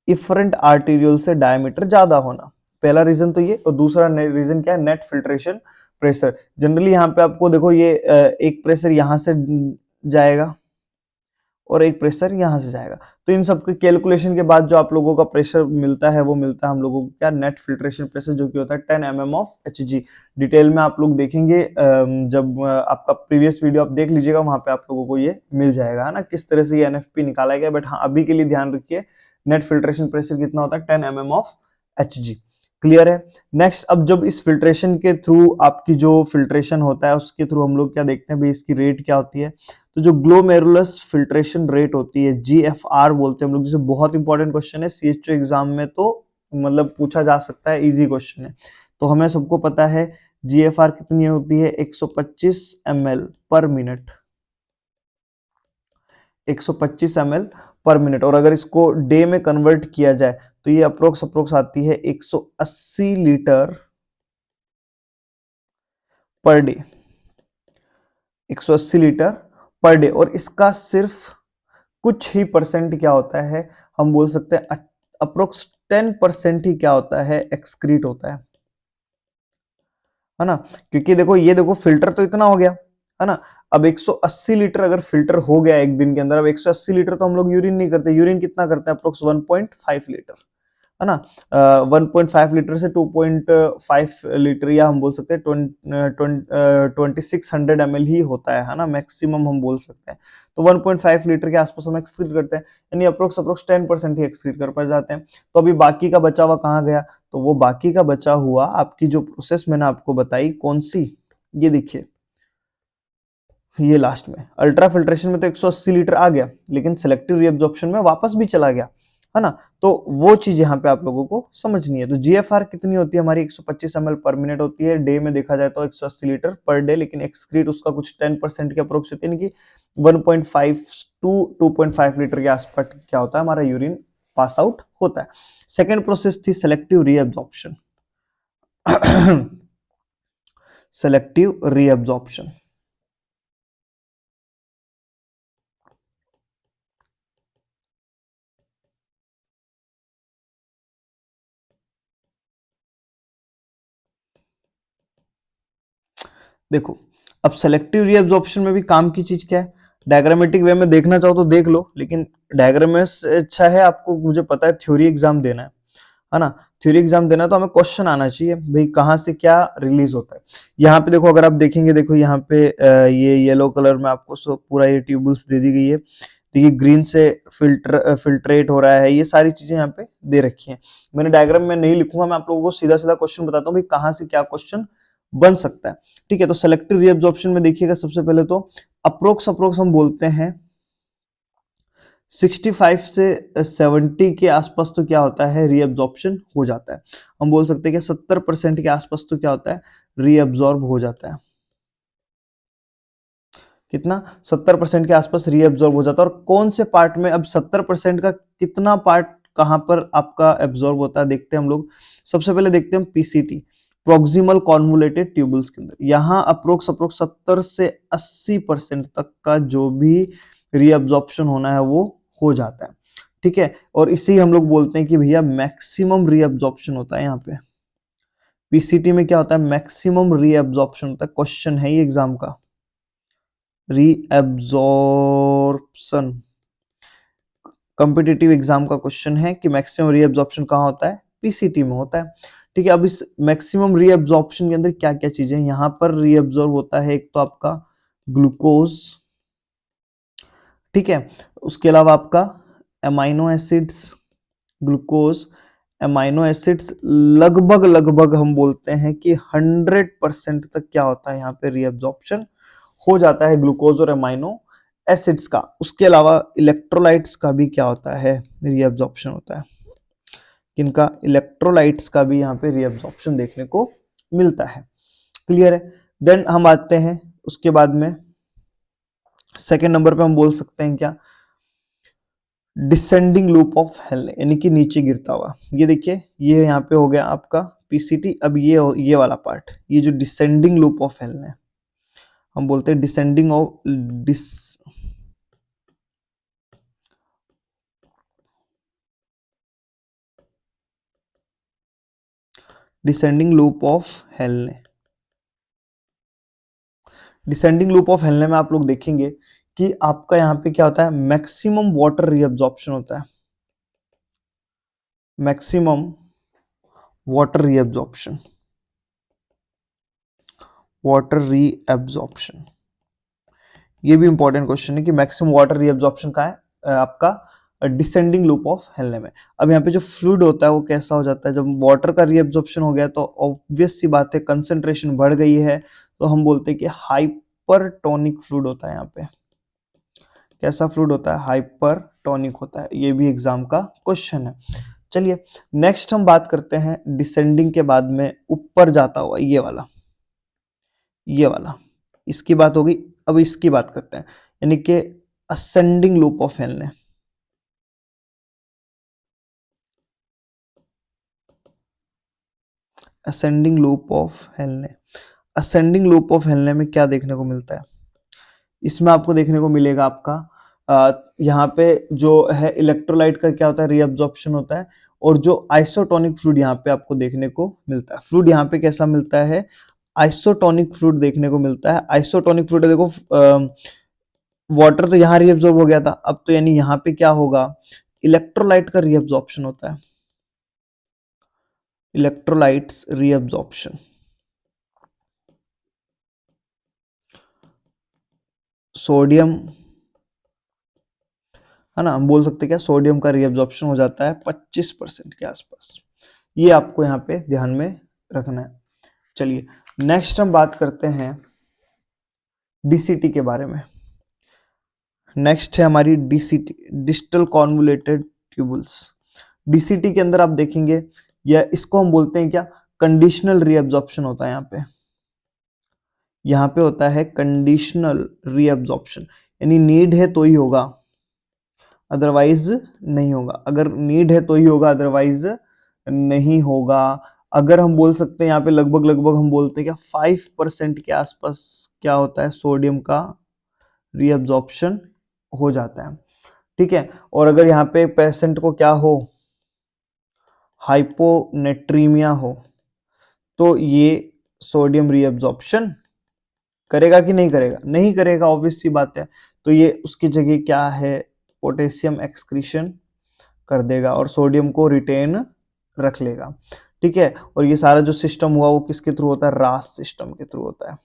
इफरेंट आर्टीरियल से डायमीटर ज्यादा होना, पहला रीजन तो ये। और दूसरा रीजन क्या है, नेट फिल्ट्रेशन प्रेशर। जनरली यहाँ पे आपको देखो ये एक प्रेशर यहां से जाएगा और एक प्रेशर यहां से जाएगा, तो इन सब के कैलकुलेशन के बाद जो आप लोगों का प्रेशर मिलता है वो मिलता है हम लोगों को क्या, नेट फिल्ट्रेशन प्रेशर, जो कि होता है 10 mm ऑफ Hg। डिटेल में आप लोग देखेंगे जब आपका प्रीवियस वीडियो आप देख लीजिएगा, वहां पे आप लोगों को ये मिल जाएगा, है ना, किस तरह से ये NFP निकाला गया। बट हाँ, अभी के लिए ध्यान रखिए नेट फिल्ट्रेशन प्रेशर कितना होता है, 10 mm ऑफ Hg। क्लियर है। नेक्स्ट, अब जब इस फिल्ट्रेशन के थ्रू आपकी जो फिल्ट्रेशन होता है उसके थ्रू हम लोग क्या देखते हैं भाई, इसकी रेट क्या होती है, तो जो ग्लोमेरुलस फिल्ट्रेशन रेट होती है, GFR बोलते हैं हम लोग, जिसे बहुत इंपॉर्टेंट क्वेश्चन है CHO एग्जाम में, तो मतलब पूछा जा सकता है, इजी क्वेश्चन है। तो हमें सबको पता है GFR कितनी होती है, 125 ml पर मिनट, 125 ml पर मिनट। और अगर इसको डे में कन्वर्ट किया जाए तो ये अप्रोक्स आती है 180 litre per day, 180 litre per day. और इसका सिर्फ कुछ ही परसेंट क्या होता है, हम बोल सकते हैं अप्रोक्स 10% ही क्या होता है, एक्सक्रीट होता है ना। क्योंकि देखो ये देखो फिल्टर तो इतना हो गया, है ना। अब 180 लीटर अगर फिल्टर हो गया एक दिन के अंदर, अब 180 लीटर तो हम लोग यूरिन नहीं करते, यूरिन कितना करते हैं, अप्रोक्स 1.5 लीटर, है ना। 1.5 लीटर से 2.5 लीटर, या हम बोल सकते हैं 2600 ml ही होता है ना, मैक्सिमम हम बोल सकते हैं। तो 1.5 लीटर के आसपास हम एक्सक्रीट करते हैं, यानी अप्रोक्स 10% ही एक्सक्रीट कर पा जाते हैं। तो अभी बाकी का बचा हुआ कहाँ गया, तो वो बाकी का बचा हुआ आपकी जो प्रोसेस मैंने आपको बताई, कौन सी, ये देखिए, ये लास्ट में अल्ट्रा फिल्ट्रेशन में तो 180 लीटर आ गया, लेकिन सेलेक्टिव रीअब्जॉर्प्शन में वापस भी चला गया, है ना। तो वो चीज यहाँ पे आप लोगों को समझनी है। तो GFR कितनी होती है हमारी, 125 ml पर मिनट होती है, डे में देखा जाए तो 180 लीटर पर डे, लेकिन एक्सक्रीट उसका कुछ 10% के अप्रोक्स होती है, यानी कि 1.5 टू 2.5 लीटर के आसपास क्या होता है, हमारा यूरिन पास आउट होता है। सेकेंड प्रोसेस थी सेलेक्टिव रीअब्जॉर्प्शन। सेलेक्टिव रीअब्जॉर्प्शन, देखो अब सेलेक्टिव रीअब्जॉर्प्शन में भी काम की चीज क्या है, डायग्रामेटिक वे में देखना चाहो तो देख लो, लेकिन डायग्राम में से अच्छा है आपको, मुझे पता है थ्योरी एग्जाम देना है ना, थ्योरी एग्जाम देना तो हमें क्वेश्चन आना चाहिए भाई कहाँ से क्या रिलीज होता है। यहाँ पे देखो, अगर आप देखेंगे, देखो यहाँ पे ये येलो कलर में आपको पूरा ये ट्यूबल्स दे दी गई है, देखिए ग्रीन से फिल्ट्रेट हो रहा है, ये सारी चीजें यहाँ पे दे रखी हैं। मैंने डायग्राम में नहीं लिखूंगा, मैं आप लोगों को सीधा सीधा क्वेश्चन बताता हूँ भाई कहाँ से क्या क्वेश्चन बन सकता है। ठीक है, तो सेलेक्टिव रीअब्जॉर्प्शन में देखिएगा, सबसे पहले तो अप्रोक्स हम बोलते हैं 65 से 70 के आसपास तो क्या होता है, रीअब्जॉर्प्शन हो जाता है। हम बोल सकते हैं कि 70% के आसपास तो क्या होता है, रीअब्जॉर्ब हो जाता है। कितना, 70% के आसपास रीअब्जॉर्ब हो जाता है। और कौन से पार्ट में, अब 70% का कितना पार्ट कहां पर आपका एब्जॉर्ब होता है, देखते हैं हम लोग। सबसे पहले देखते हैं PCT, प्रोक्सिमल कॉन्वोलेटेड ट्यूबल्स के अंदर, यहां अप्रोक्स 70 से 80% तक का जो भी रीअब्जॉर्प्शन होना है वो हो जाता है। ठीक है, और इसी हम लोग बोलते हैं कि भैया मैक्सिमम रीअब्जॉर्प्शन होता है यहाँ पे। PCT में क्या होता है, मैक्सिमम रीअब्जॉर्प्शन होता है, क्वेश्चन है ये एग्जाम का, रीअब्जॉर्प्शन, कॉम्पिटिटिव एग्जाम का क्वेश्चन है कि मैक्सिमम रीअब्जॉर्प्शन कहाँ होता है, PCT में होता है। ठीक है, अब इस मैक्सिमम रीअब्जॉर्प्शन के अंदर क्या क्या चीजें यहाँ पर रीअब्जॉर्ब होता है, एक तो आपका ग्लूकोज, ठीक है, उसके अलावा आपका amino acids, glucose, amino acids, लगभग लगभग हम बोलते हैं कि 100% तक क्या होता है यहाँ पे रीअब्जॉर्प्शन हो जाता है ग्लूकोज और एमाइनो एसिड्स का। उसके अलावा इलेक्ट्रोलाइट्स का भी क्या होता है, रीअब्जॉर्प्शन होता है। किनका, इलेक्ट्रोलाइट्स का भी यहाँ पे रीअब्जॉर्प्शन देखने को मिलता है। क्लियर है। देन हम आते हैं उसके बाद में सेकेंड नंबर पे हम बोल सकते हैं क्या, डिसेंडिंग लूप ऑफ हेल्ने, यानी कि नीचे गिरता हुआ। ये देखिए, ये यहाँ पे हो गया आपका पीसीटी। अब ये वाला पार्ट, ये जो डिसेंडिंग लूप ऑफ हेल्ने हम बोलते हैं, descending of descending loop of हेल्ने। डिसेंडिंग लूप ऑफ हेल्ने में आप लोग देखेंगे कि आपका यहाँ पे क्या होता है, मैक्सिमम वाटर रीअब्जॉर्प्शन होता है, maximum water reabsorption, water reabsorption. ये भी इंपॉर्टेंट क्वेश्चन है कि मैक्सिमम वाटर रीअब्जॉर्प्शन का है आपका डिसेंडिंग लूप ऑफ हेल्ने में। अब यहाँ पे जो फ्लूइड होता है वो कैसा हो जाता है, जब वाटर का रीअब्जॉर्प्शन हो गया तो ऑब्वियस सी बात है, कंसंट्रेशन बढ़ गई है, तो हम बोलते हैं कि हाइपरटोनिक फ्लूइड होता है। यहाँ पे कैसा फ्लूइड होता है, हाइपरटोनिक होता है। ये भी एग्जाम का क्वेश्चन है। चलिए नेक्स्ट हम बात करते हैं डिसेंडिंग के बाद में ऊपर जाता हुआ, ये वाला इसकी बात होगी। अब इसकी बात करते हैं, यानी कि असेंडिंग लूप ऑफ हेल्ने। असेंडिंग लूप ऑफ हेल्ने, असेंडिंग लूप ऑफ हेल्ने में क्या देखने को मिलता है, इसमें आपको देखने को मिलेगा आपका यहाँ पे जो है इलेक्ट्रोलाइट का क्या होता है, रीअब्जॉर्प्शन होता है, और जो आइसोटोनिक फ्लूइड यहाँ पे आपको देखने को मिलता है। फ्लूइड यहाँ पे कैसा मिलता है, आइसोटोनिक फ्लूइड देखने को मिलता है। आइसोटोनिक फ्लूइड देखो, वाटर तो यहाँ रीअब्जॉर्ब हो गया था, अब तो यानी यहाँ पे क्या होगा, इलेक्ट्रोलाइट का रीअब्जॉर्प्शन होता है, इलेक्ट्रोलाइट्स रीअब्जॉर्प्शन। सोडियम, है ना, हम बोल सकते हैं क्या, सोडियम का रीअब्जॉर्प्शन हो जाता है 25% के आसपास। ये आपको यहाँ पे ध्यान में रखना है। चलिए नेक्स्ट हम बात करते हैं डीसीटी के बारे में। नेक्स्ट है हमारी DCT, distal convoluted tubules. DCT के अंदर आप देखेंगे, या इसको हम बोलते हैं क्या, कंडीशनल रीअब्जॉर्प्शन होता है। यहाँ पे होता है कंडीशनल रीअब्जॉर्प्शन, यानी नीड है तो ही होगा, अदरवाइज नहीं होगा। अगर नीड है तो ही होगा, अदरवाइज नहीं होगा। अगर हम बोल सकते हैं यहाँ पे लगभग लगभग हम बोलते हैं क्या, 5% के आसपास क्या होता है, सोडियम का रीअब्जॉर्प्शन हो जाता है। ठीक है, और अगर यहाँ पे पेशेंट को क्या हो, हाइपोनेट्रीमिया हो, तो ये सोडियम रीअब्जॉर्प्शन करेगा कि नहीं करेगा, नहीं करेगा, ऑब्वियस सी बात है। तो ये उसकी जगह क्या है, पोटेशियम एक्सक्रीशन कर देगा और सोडियम को रिटेन रख लेगा। ठीक है, और ये सारा जो सिस्टम हुआ वो किसके थ्रू होता है, रास सिस्टम के थ्रू होता है,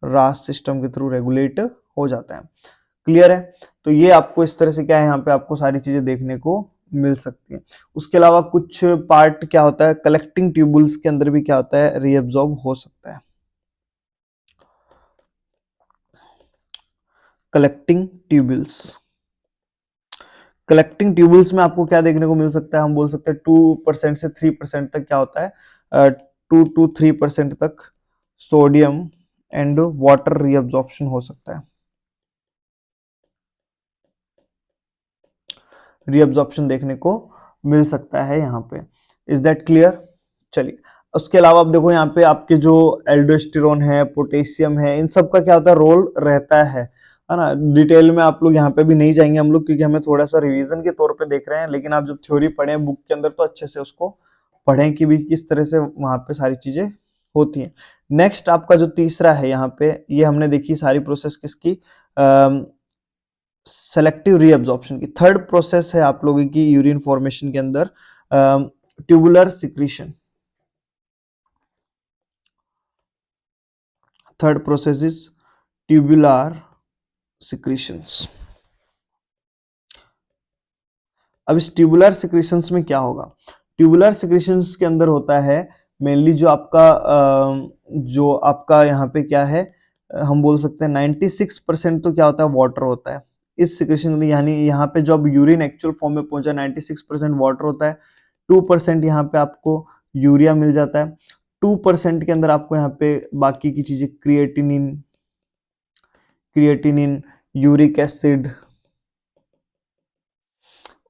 रास सिस्टम के थ्रू रेगुलेट हो जाता है। क्लियर है, तो ये आपको इस तरह से क्या है, यहाँ पे आपको सारी चीजें देखने को मिल सकती हैं। उसके अलावा कुछ पार्ट क्या होता है, कलेक्टिंग ट्यूबुल्स के अंदर भी क्या होता है, रीअब्जॉर्ब हो सकता है। कलेक्टिंग ट्यूबुल्स, कलेक्टिंग ट्यूबुल्स में आपको क्या देखने को मिल सकता है, हम बोल सकते हैं 2% से 3% तक क्या होता है, 2 to 3% तक सोडियम एंड वाटर रीअब्जॉर्प्शन हो सकता है, रीअब्जॉर्प्शन देखने को मिल सकता है यहाँ पे। Is that clear. चलिए उसके अलावा आप देखो, यहाँ पे आपके जो एल्डोस्टेरोन है, पोटेशियम है, इन सब का क्या होता है, रोल रहता है ना। डिटेल में आप लोग यहाँ पे भी नहीं जाएंगे हम लोग, क्योंकि हमें थोड़ा सा रिवीजन के तौर पे देख रहे हैं, लेकिन आप जब थ्योरी पढ़ें बुक के अंदर तो अच्छे से उसको पढ़ें कि भी किस तरह से वहां पे सारी चीजें होती हैं। नेक्स्ट आपका जो तीसरा है यहाँ पे, ये हमने देखी सारी प्रोसेस किसकी, सेलेक्टिव रीअब्जॉर्प्शन की। थर्ड प्रोसेस है आप लोगों की यूरिन फॉर्मेशन के अंदर, tubular secretion. Third process is tubular secretions. अब इस ट्यूबुलर सिक्रीशंस में क्या होगा, ट्यूबुलर सिक्रीशंस के अंदर होता है मेनली जो आपका यहाँ पे क्या है, हम बोल सकते हैं 96% तो क्या होता है, वाटर होता है इस सिक्रीशन में। यानी यहाँ पे जब यूरिन एक्चुअल फॉर्म में पहुंचा 96% वाटर होता है, 2% यहाँ पे आपको यूरिया मिल जाता है, 2% के अंदर आपको यहाँ पे बाकी की चीजें creatinine, creatinine, uric acid,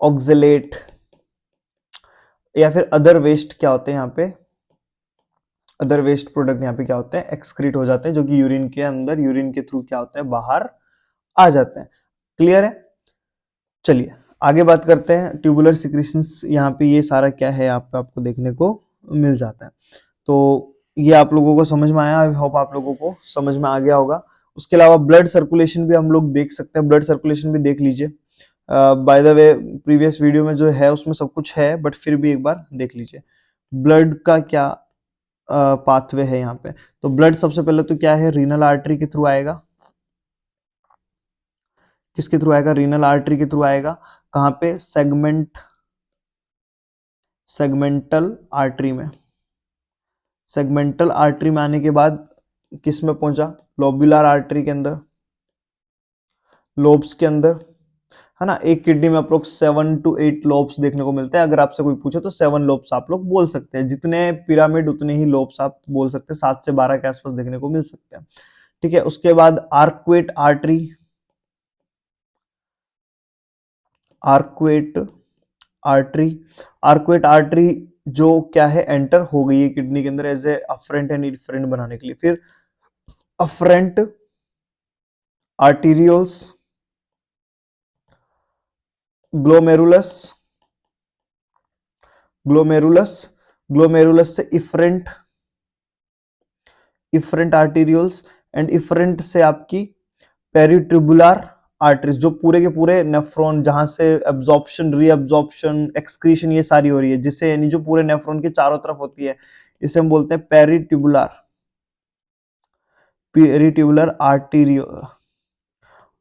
oxalate, या फिर अदर वेस्ट क्या होते हैं यहाँ पे, अदर वेस्ट प्रोडक्ट यहाँ पे क्या होते हैं, एक्सक्रीट हो जाते हैं, जो कि यूरिन के अंदर, यूरिन के थ्रू क्या होता है, बाहर आ जाते हैं। क्लियर है? चलिए आगे बात करते हैं। ट्यूबुलर सिक्रीशंस, यहाँ पे ये सारा क्या है यहाँ पे आपको देखने को मिल जाता है। तो ये आप लोगों को समझ में आया, आई होप आप लोगों को समझ में आ गया होगा। उसके अलावा ब्लड सर्कुलेशन भी हम लोग देख सकते हैं, ब्लड सर्कुलेशन भी देख लीजिए। By the way previous video में जो है उसमें सब कुछ है, बट फिर भी एक बार देख लीजिए ब्लड का क्या पाथवे है यहाँ पे। तो ब्लड सबसे पहले तो क्या है, रीनल आर्टरी के थ्रू आएगा। किसके थ्रू आएगा? रीनल आर्टरी के थ्रू आएगा। कहाँ पे? सेगमेंटल आर्टरी में। सेगमेंटल आर्टरी में आने के बाद किस में पहुंचा? लोबुलर आर्टरी के अंदर, लोब्स के अंदर, है ना। एक किडनी में अप्रोक्स 7 to 8 लोब्स देखने को मिलते हैं। अगर आपसे कोई पूछे तो 7 लोब्स आप लोग बोल सकते हैं। जितने पिरामिड उतने ही लोब्स आप बोल सकते हैं, 7 से 12 के आसपास देखने को मिल सकते हैं। ठीक है। उसके बाद arcuate artery, arcuate artery, arcuate artery जो क्या है, एंटर हो गई है किडनी के अंदर as a afferent and efferent बनाने के लिए। फिर afferent arterioles, glomerulus, glomerulus, glomerulus से efferent, efferent arterioles, and efferent से आपकी पेरिट्यूबुलर आर्टरीज, जो पूरे के पूरे नेफ्रॉन, जहां से एब्जॉर्प्शन, रीअब्जॉर्प्शन, एक्सक्रीशन ये सारी हो रही है, जिससे यानी जो पूरे नेफ्रॉन के चारों तरफ होती है, इसे हम बोलते हैं पेरिट्यूबुलर, पेरिट्यूबुलर आर्टीरियो,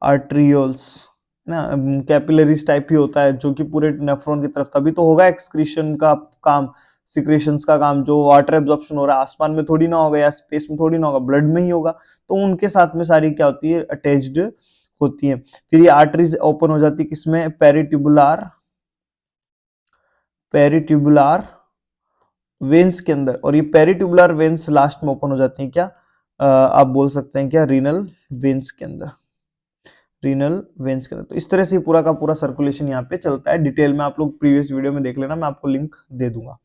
आर्ट्रियोल्स, ना। कैपिलरीज टाइप ही होता है जो कि पूरे नेफ्रॉन की तरफ, तभी तो होगा एक्सक्रीशन का काम, सिक्रेशंस का काम। जो वाटर एब्जॉर्प्शन हो रहा है आसमान में थोड़ी ना होगा या स्पेस में थोड़ी ना होगा, ब्लड में ही होगा। तो उनके साथ में सारी क्या होती है, अटैच्ड होती है। फिर ये आर्टरीज ओपन हो जाती है किसमें? पेरिट्यूबुलर, पेरिट्यूबुलर वेन्स के अंदर। और ये पेरिट्यूबुलर वेन्स लास्ट में ओपन हो जाती हैं क्या, आप बोल सकते हैं क्या, रीनल वेन्स के अंदर, रीनल वेन्स के अंदर। तो इस तरह से पूरा का पूरा सर्कुलेशन यहाँ पे चलता है। डिटेल में आप लोग प्रीवियस वीडियो में देख लेना, मैं आपको लिंक दे दूंगा।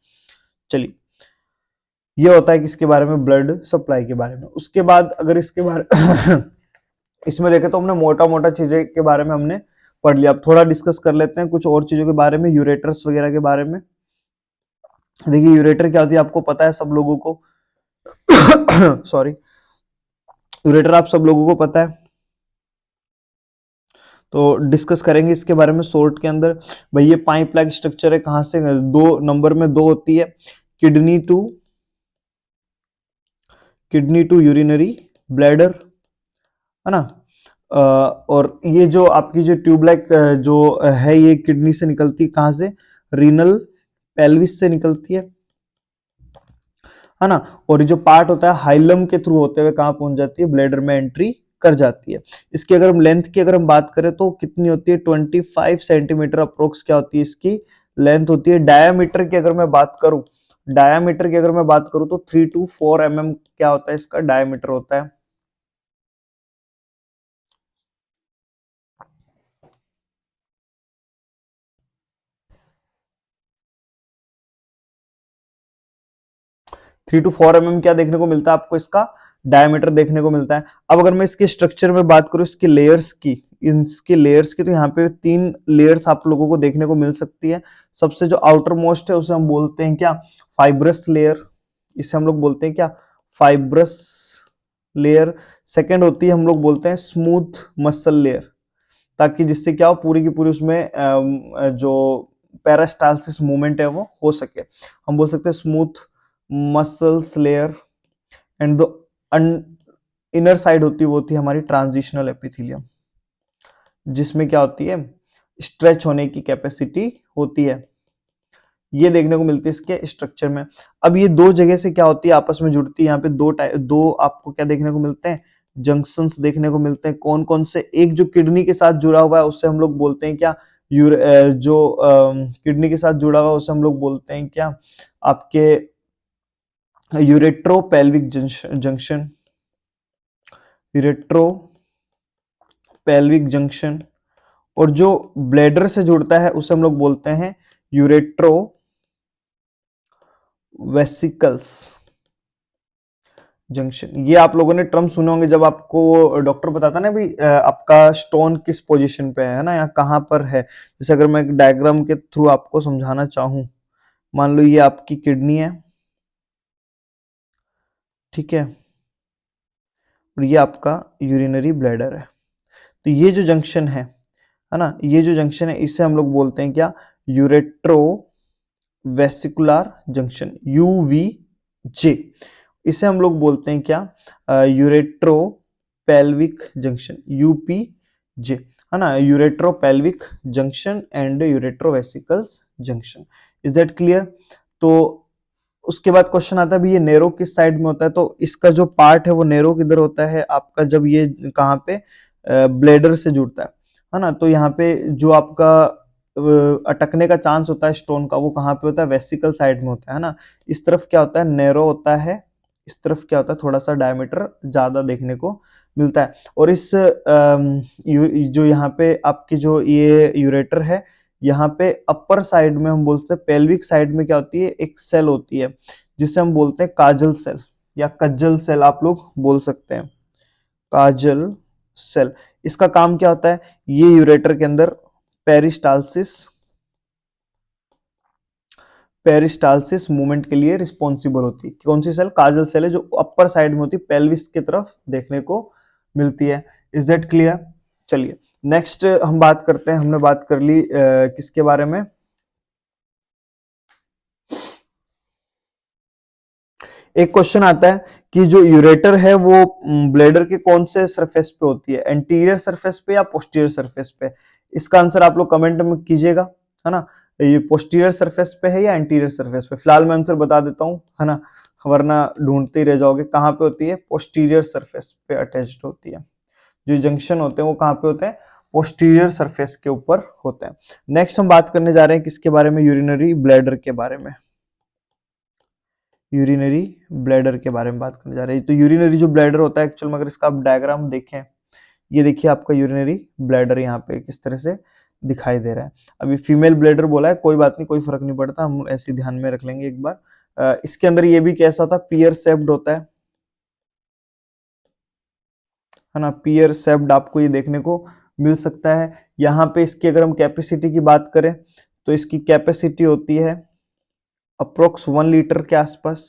चलिए, ये होता है किसके बारे में, ब्लड सप्लाई के बारे में। उसके बाद अगर इसके बारे इसमें देखें तो हमने मोटा मोटा चीजें के बारे में हमने पढ़ लिया। अब थोड़ा डिस्कस कर लेते हैं कुछ और चीजों के बारे में, यूरेटर्स वगैरह के बारे में। देखिए यूरेटर क्या होती है आपको पता है सब लोगों को सॉरी, यूरेटर आप सब लोगों को पता है, तो डिस्कस करेंगे इसके बारे में शॉर्ट के अंदर। भाई ये पाइप लाइक स्ट्रक्चर है, कहां से, दो नंबर में दो होती है, kidney to, kidney to urinary bladder, है ना। और ये जो आपकी जो ट्यूबलाइक जो है, ये किडनी से निकलती है, कहां से, रीनल पेल्विस से निकलती है ना। और ये जो पार्ट होता है हाइलम के थ्रू होते हुए कहां पहुंच जाती है, ब्लैडर में एंट्री कर जाती है। इसकी अगर हम लेंथ की अगर हम बात करें तो कितनी होती है, 25 सेंटीमीटर अप्रोक्स क्या होती है इसकी लेंथ होती है। डायामीटर की अगर मैं बात करूं, डायामीटर की अगर मैं बात करूं तो 3 to 4 mm क्या होता है इसका डायामीटर होता है। 3 to 4 mm क्या देखने को मिलता है आपको, इसका डायमीटर देखने को मिलता है। अब अगर मैं इसके स्ट्रक्चर में बात करूं, इसके लेयर्स की, इसके लेयर्स की, तो यहाँ पे 3 लेयर्स आप लोगों को देखने को मिल सकती है। सबसे जो आउटर मोस्ट है उसे हम बोलते हैं क्या, फाइब्रस लेयर, इसे हम लोग बोलते हैं क्या, फाइब्रस लेयर। सेकेंड होती है हम लोग बोलते हैं स्मूथ मसल लेयर, ताकि जिससे क्या हो, पूरी की पूरी उसमें जो पेरास्टालसिस मूवमेंट है वो हो सके। हम बोल सकते हैं smooth muscles layer. And the inner side होती है वो होती है हमारी ट्रांजिशनल एपिथेलियम, जिसमें क्या होती है, स्ट्रेच होने की कैपेसिटी होती है। ये देखने को मिलती है इसके स्ट्रक्चर में। अब ये दो जगह से क्या होती है, आपस में जुड़ती है। यहाँ पे दो आपको क्या देखने को मिलते हैं, जंक्शंस देखने को मिलते हैं। कौन कौन से, एक जो किडनी के साथ जुड़ा हुआ है उसे हम लोग बोलते हैं क्या, जो किडनी के साथ जुड़ा हुआ है उसे हम लोग बोलते हैं क्या, आपके यूरेट्रो पेल्विक जंक्शन, यूरेट्रो पेल्विक जंक्शन, और जो ब्लैडर से जुड़ता है उसे हम लोग बोलते हैं यूरेट्रो वेसिकल्स जंक्शन। ये आप लोगों ने टर्म सुने होंगे जब आपको डॉक्टर बताता ना भी आपका स्टोन किस पोजीशन पे है ना, या कहाँ पर है। जैसे अगर मैं एक डायग्राम के थ्रू आपको समझाना चाहूं, मान लो ये आपकी किडनी है, ठीक है, और ये आपका यूरिनरी ब्लैडर है। तो ये जो जंक्शन है ना, ये जो जंक्शन है इसे हम लोग बोलते हैं क्या, यूरेट्रो वेसिकुलर जंक्शन, यूवीजे। इसे हम लोग बोलते हैं क्या, यूरेट्रो पेल्विक जंक्शन, यूपीजे, है ना, uretero pelvic junction and uretero vesicles junction. Is that clear? तो उसके बाद क्वेश्चन आता है भी ये नेरो किस साइड में होता है, तो इसका जो पार्ट है वो नेरो किधर होता है आपका, जब ये कहाँ पे ब्लेडर से जुड़ता है ना। तो यहाँ पे जो आपका अटकने का चांस होता है स्टोन का, वो कहाँ पे होता है, वेसिकल साइड में होता है ना। इस तरफ क्या होता है, नेरो होता है, इस तरफ क्या होता है, थोड़ा सा डायमीटर ज्यादा देखने को मिलता है। और इस जो यहाँ पे आपकी जो ये यूरेटर है, यहाँ पे अपर साइड में हम बोलते हैं, पेल्विक साइड में क्या होती है, एक सेल होती है जिसे हम बोलते हैं काजल सेल या कज्जल सेल, आप लोग बोल सकते हैं काजल सेल। इसका काम क्या होता है, ये यूरेटर के अंदर पेरिस्टालसिस पेरिस्टालसिस मूवमेंट के लिए रिस्पॉन्सिबल होती है। कौन सी सेल, काजल सेल है, जो अपर साइड में होती है, पेल्विस की तरफ देखने को मिलती है। Is that clear? चलिए नेक्स्ट हम बात करते हैं, हमने बात कर ली किसके बारे में, एक क्वेश्चन आता है कि जो यूरेटर है वो ब्लेडर के कौन से सरफेस पे होती है, एंटीरियर सरफेस पे या पोस्टीरियर सरफेस पे। इसका आंसर आप लोग कमेंट में कीजिएगा, है ना, ये पोस्टीरियर सरफेस पे है या एंटीरियर सरफेस पे। फिलहाल मैं आंसर बता देता हूँ, है ना, वरना ढूंढते ही रह जाओगे। कहाँ पे होती है, पोस्टीरियर सरफेस पे अटैच्ड होती है। जो जंक्शन होते हैं वो कहाँ पे होते हैं, पोस्टीरियर सरफेस के ऊपर होते हैं। नेक्स्ट हम बात करने जा रहे हैं किसके बारे में, यूरिनरी ब्लैडर के बारे में। यूरिनरी ब्लैडर के बारे में बात करने जा रहे हैं। तो यूरिनरी जो ब्लैडर होता है एक्चुअल में, अगर इसका आप डायग्राम देखें, ये देखिए आपका यूरिनरी ब्लैडर यहाँ पे किस तरह से दिखाई दे रहा है। अभी फीमेल ब्लैडर बोला है, कोई बात नहीं, कोई फर्क नहीं पड़ता, हम ऐसे ध्यान में रख लेंगे एक बार। इसके अंदर ये भी कैसा होता है, पियर शेप्ड होता है ना, पियर शेप्ड आपको ये देखने को मिल सकता है। यहाँ पे इसकी अगर हम कैपेसिटी की बात करें, तो इसकी कैपेसिटी होती है अप्रोक्स 1 लीटर के आसपास।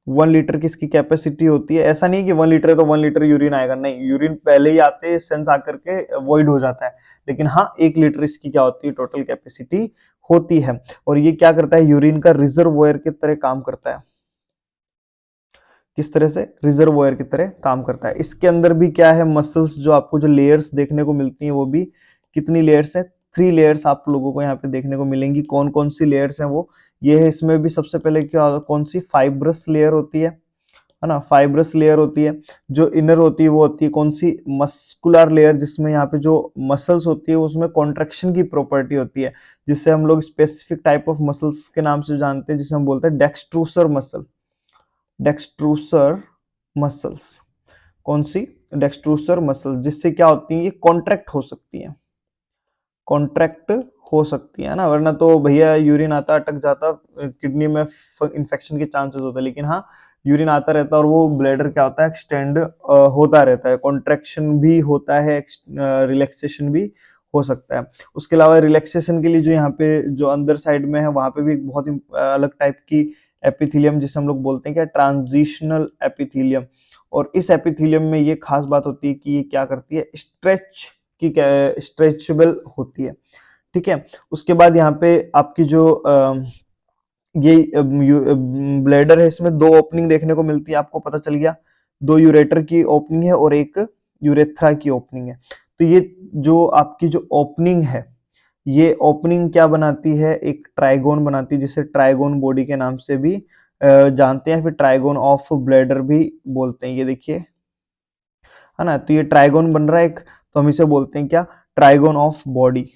1 लीटर की इसकी कैपेसिटी होती है। ऐसा नहीं कि 1 लीटर है तो 1 लीटर यूरिन आएगा, नहीं, यूरिन पहले ही आते सेंस आकर के वॉइड हो जाता है। लेकिन हाँ, 1 लीटर इसकी क्या होती है, टोटल कैपेसिटी होती है। और ये क्या करता है, यूरिन का रिजर्वोयर की तरह काम करता है। किस तरह से, रिजर्वोयर की तरह काम करता है। इसके अंदर भी क्या है, मसल्स, जो आपको जो लेयर्स देखने को मिलती हैं वो भी कितनी लेयर्स है, 3 लेयर्स आप लोगों को यहाँ पे देखने को मिलेंगी। कौन कौन सी लेयर्स हैं वो, ये है। इसमें भी सबसे पहले क्या, कौन सी, फाइब्रस लेयर होती है ना, फाइब्रस लेयर होती है। जो इनर होती है वो होती है कौन सी, मस्कुलर लेयर, जिसमें यहाँ पे जो मसल्स होती है उसमें कॉन्ट्रेक्शन की प्रॉपर्टी होती है, जिससे हम लोग स्पेसिफिक टाइप ऑफ मसल्स के नाम से जानते हैं, जिसे हम बोलते हैं डेक्सट्रूसर मसल। डेक्सट्रूसर मसल्स, कौन सी, डेक्सट्रूसर मसल्स, जिससे क्या होती है, ये कॉन्ट्रैक्ट हो सकती है, कॉन्ट्रैक्ट हो सकती है ना, वरना तो भैया यूरिन आता अटक जाता, किडनी में इंफेक्शन के चांसेस होते हैं। लेकिन हाँ, यूरिन आता रहता है और वो ब्लैडर क्या होता है, एक्सटेंड होता रहता है, कॉन्ट्रैक्शन भी होता है, रिलैक्सेशन भी हो सकता है। उसके अलावा रिलैक्सेशन के लिए जो यहाँ पे जो अंदर साइड में है, वहां पे भी एक बहुत ही अलग टाइप की एपिथीलियम, जिसे हम लोग बोलते हैं क्या, ट्रांजिशनल एपिथीलियम। और इस एपिथीलियम में ये खास बात होती है कि ये क्या करती है, स्ट्रेच की, स्ट्रेचेबल होती है, ठीक है। उसके बाद यहाँ पे आपकी जो ये ब्लैडर है, इसमें 2 ओपनिंग देखने को मिलती है, आपको पता चल गया। 2 यूरेटर की ओपनिंग है और एक यूरेथ्रा की ओपनिंग है। तो ये जो आपकी जो ओपनिंग है, ये ओपनिंग क्या बनाती है, एक ट्राइगोन बनाती है, जिसे ट्राइगोन बॉडी के नाम से भी जानते हैं, फिर ट्राइगोन ऑफ ब्लैडर भी बोलते हैं। ये देखिए, है ना, तो ये ट्राइगोन बन रहा है एक, तो हम इसे बोलते हैं क्या, trigon of body,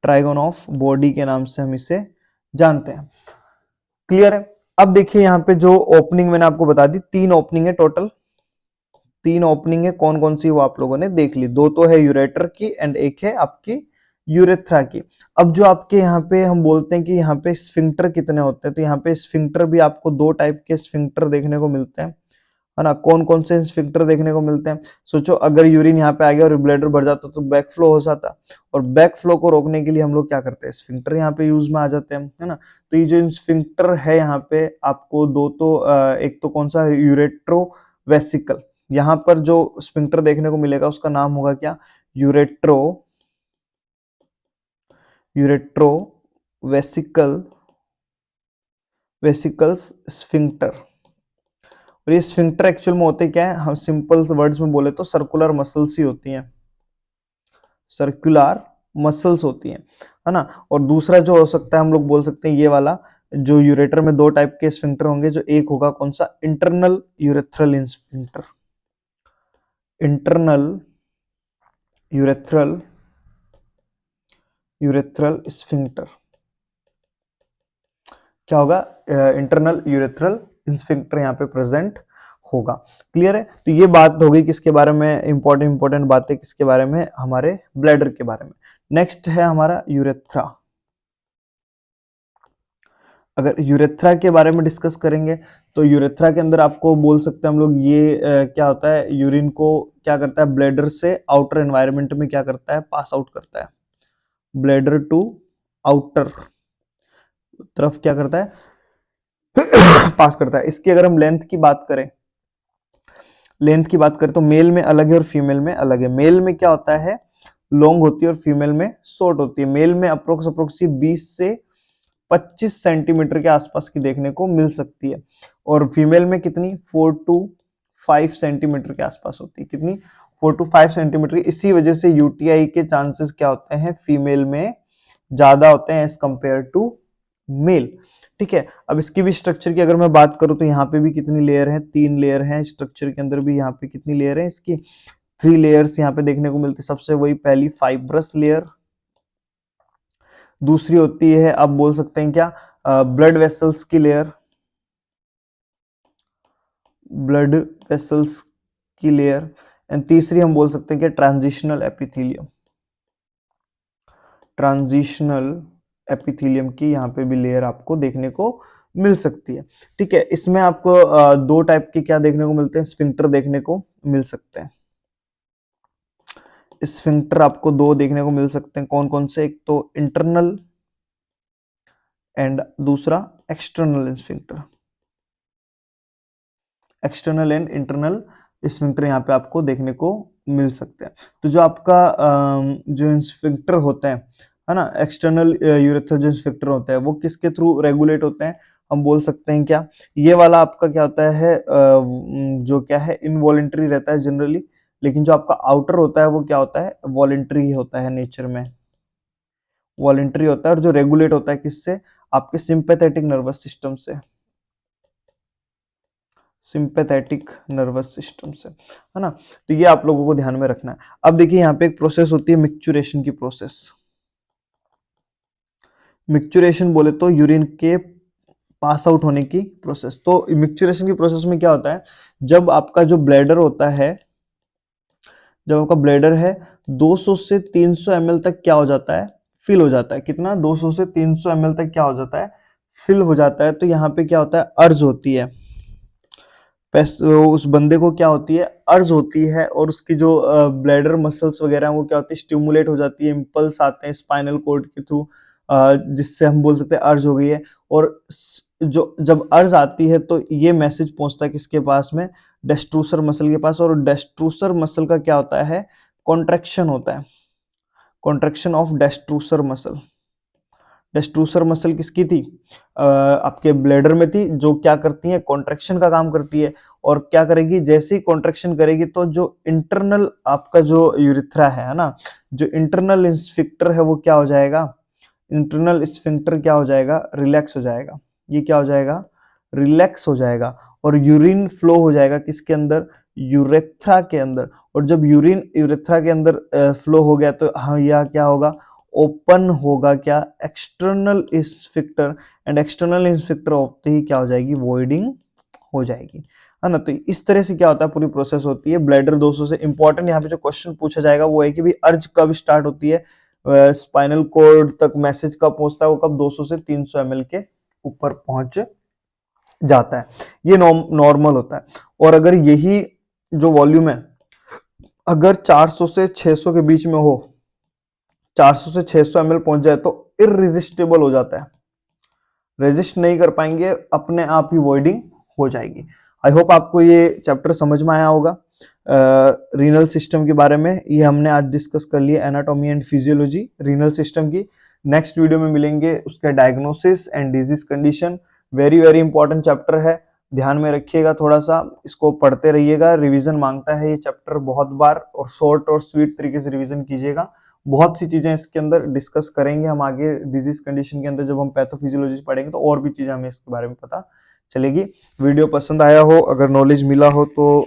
trigon of body के नाम से हम इसे जानते हैं। क्लियर है? अब देखिए यहाँ पे जो ओपनिंग मैंने आपको बता दी, 3 ओपनिंग है टोटल, तीन ओपनिंग है, कौन कौन सी वो आप लोगों ने देख ली, दो तो है यूरेटर की एंड एक है आपकी यूरेथ्रा की। अब जो आपके यहाँ पे हम बोलते हैं कि यहाँ पे स्फिंक्टर कितने होते हैं, तो यहाँ पे स्फिंक्टर भी आपको दो टाइप के स्फिंक्टर देखने को मिलते हैं, है ना। कौन कौन से स्फिंक्टर देखने को मिलते हैं, सोचो अगर यूरिन यहाँ पे आ गया और ब्लैडर भर जाता तो बैक फ्लो हो जाता, और बैक फ्लो को रोकने के लिए हम लोग क्या करते हैं, स्फिंक्टर यहाँ पे यूज में आ जाते हैं, है ना। तो ये जो स्फिंक्टर है यहाँ पे आपको दो तो एक तो कौन सा, यूरेट्रो वेसिकल, यहाँ पर जो स्फिंक्टर देखने को मिलेगा उसका नाम होगा क्या, यूरेट्रो यूरेट्रो वेसिकल वेसिकल्स स्फिंक्टर। और ये स्फिंक्टर एक्चुअल में होते क्या है, हम सिंपल वर्ड्स में बोले तो सर्कुलर मसल्स ही होती हैं, सर्कुलर मसल्स होती हैं, है ना। और दूसरा जो हो सकता है हम लोग बोल सकते हैं ये वाला, जो यूरेटर में दो टाइप के स्फिंक्टर होंगे, जो एक होगा कौन सा, internal urethral sphincter, internal urethral urethral sphincter, क्या होगा, इंटरनल यूरेथ्रल स्फिंक्टर यहाँ पे प्रेजेंट होगा। क्लियर है, तो ये बात हो गई किसके बारे में, इंपॉर्टेंट बातें किसके बारे में, हमारे ब्लैडर के बारे में। नेक्स्ट है हमारा यूरेथ्रा। अगर यूरेथ्रा के बारे में डिस्कस करेंगे तो यूरेथ्रा के अंदर आपको बोल सकते हैं हम लोग ये क्या होता है, यूरिन को क्या करता है, ब्लैडर से आउटर एनवायरनमेंट में क्या करता है, पास आउट करता है, ब्लैडर टू आउटर तरफ क्या करता है, पास करता है। इसकी अगर हम लेंथ की बात करें तो मेल में अलग है और फीमेल में अलग है। मेल में क्या होता है, लॉन्ग होती है और फीमेल में शॉर्ट होती है। मेल में अप्रोक्स 20 से 25 सेंटीमीटर के आसपास की देखने को मिल सकती है, और फीमेल में कितनी, 4 टू 5 सेंटीमीटर के आसपास होती है, कितनी, 4 टू 5 सेंटीमीटर। इसी वजह से यूटीआई के चांसेस क्या होते हैं, फीमेल में ज्यादा होते हैं एज कंपेयर टू मेल। ठीक है, अब इसकी भी स्ट्रक्चर की अगर मैं बात करूं तो यहाँ पे भी कितनी लेयर है, 3 लेयर है। स्ट्रक्चर के अंदर भी यहाँ पे कितनी लेयर है, इसकी 3 लेयर्स यहाँ पे देखने को मिलती है। सबसे वही पहली फाइब्रस लेयर, दूसरी होती है आप बोल सकते हैं क्या, ब्लड वेसल्स की लेयर, ब्लड वेसल्स की लेयर, एंड तीसरी हम बोल सकते हैं कि ट्रांजिशनल एपिथेलियम, ट्रांजिशनल एपिथेलियम की यहाँ पे भी लेयर आपको देखने को मिल सकती है। ठीक है, इसमें आपको दो टाइप के क्या देखने को मिलते हैं, स्फिंक्टर देखने को मिल सकते हैं। स्फिंक्टर आपको दो देखने को मिल सकते हैं, कौन कौन से, एक तो इंटरनल एंड दूसरा external sphincter, external and internal sphincter यहाँ पे आपको देखने को मिल सकते हैं। तो जो आपका जो स्फिंक्टर होते हैं, है ना, एक्सटर्नल यूरेथ्रल जो स्फिंक्टर होता है वो किसके थ्रू रेगुलेट होते हैं, हम बोल सकते हैं क्या, ये वाला आपका क्या होता है, जो क्या है, इनवॉलेंट्री रहता है जनरली, लेकिन जो आपका आउटर होता है वो क्या होता है, वॉलेंट्री होता है, नेचर में वॉलेंट्री होता है, और जो रेगुलेट होता है किससे, आपके सिंपैथेटिक नर्वस सिस्टम से, सिंपैथेटिक नर्वस सिस्टम से, है ना। तो ये आप लोगों को ध्यान में रखना है। अब देखिए यहाँ पे एक प्रोसेस होती है मिक्चुरेशन की प्रोसेस। मिक्चुरेशन बोले तो यूरिन के पास आउट होने की प्रोसेस। तो मिक्चुरेशन की प्रोसेस में क्या होता है, जब आपका जो ब्लैडर होता है, जब आपका ब्लैडर है 200 से 300 ml तक क्या हो जाता है, फिल हो जाता है, कितना, 200 से 300 ml तक क्या हो जाता है, फिल हो जाता है। तो यहाँ पे क्या होता है, अर्ज होती है, उस बंदे को क्या होती है, अर्ज होती है, और उसकी जो ब्लैडर मसल्स वगैरह वो क्या होती है, स्टिमुलेट हो जाती है, इंपल्स आते हैं स्पाइनल कोर्ड के थ्रू, जिससे हम बोल सकते हैं अर्ज हो गई है। और जो जब अर्ज आती है तो ये मैसेज पहुंचता है किसके पास में, डेस्ट्रूसर मसल के पास, और डेस्ट्रूसर मसल का क्या होता है, कॉन्ट्रैक्शन होता है, कॉन्ट्रैक्शन ऑफ डेस्ट्रूसर मसल। डेस्ट्रूसर मसल किसकी थी, आपके ब्लैडर में थी, जो क्या करती है, कॉन्ट्रैक्शन का काम करती है। और क्या करेगी, जैसे ही कॉन्ट्रैक्शन करेगी तो जो इंटरनल आपका जो यूरिथ्रा है ना, जो इंटरनल स्फिंक्टर है वो क्या हो जाएगा, इंटरनल स्फिंक्टर क्या हो जाएगा, रिलैक्स हो जाएगा। ये क्या हो जाएगा, रिलैक्स हो जाएगा, और यूरिन फ्लो हो जाएगा किसके अंदर, यूरेथ्रा के अंदर। और जब यूरिन यूरेथ्रा के अंदर फ्लो हो गया तो हाँ यह क्या होगा, ओपन होगा क्या, external sphincter, and external sphincter होते ही क्या हो जाएगी, वॉइडिंग हो जाएगी। है ना। तो इस तरह से क्या होता है, पूरी प्रोसेस होती है ब्लैडर 200 से। इंपॉर्टेंट यहाँ पे जो क्वेश्चन पूछा जाएगा वो है कि भाई अर्ज कब स्टार्ट होती है, स्पाइनल कॉर्ड तक मैसेज कब पहुंचता है, वो कब 200 से 300 ml के ऊपर पहुंच जाता है। ये नॉर्मल होता है। और अगर यही जो वॉल्यूम है अगर 400 से 600 के बीच में हो, 400 से 600 ml पहुंच जाए तो इररेजिस्टिबल हो जाता है, रेजिस्ट नहीं कर पाएंगे, अपने आप ही वॉइडिंग हो जाएगी। आई होप आपको ये चैप्टर समझ में आया होगा रीनल सिस्टम के बारे में। ये हमने आज डिस्कस कर लिया anatomy and physiology renal system की। नेक्स्ट वीडियो में मिलेंगे उसके diagnosis and disease condition. Very very important chapter है, ध्यान में रखिएगा, थोड़ा सा इसको पढ़ते रहिएगा, रिवीजन मांगता है ये चैप्टर बहुत बार, और शॉर्ट और स्वीट तरीके से रिवीजन कीजिएगा। बहुत सी चीजें इसके अंदर डिस्कस करेंगे हम आगे डिजीज कंडीशन के अंदर, जब हम पैथोफिजियोलॉजी पढ़ेंगे तो और भी चीजें हमें इसके बारे में पता चलेगी। वीडियो पसंद आया हो, अगर नॉलेज मिला हो तो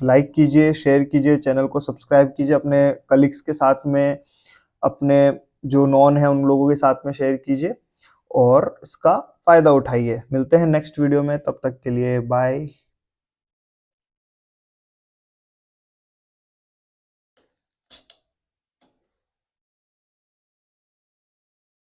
लाइक कीजिए, शेयर कीजिए, चैनल को सब्सक्राइब कीजिए, अपने कलीग्स के साथ में, अपने जो नॉन है उन लोगों के साथ में शेयर कीजिए और इसका फायदा उठाइए। मिलते हैं नेक्स्ट वीडियो में, तब तक के लिए बाय।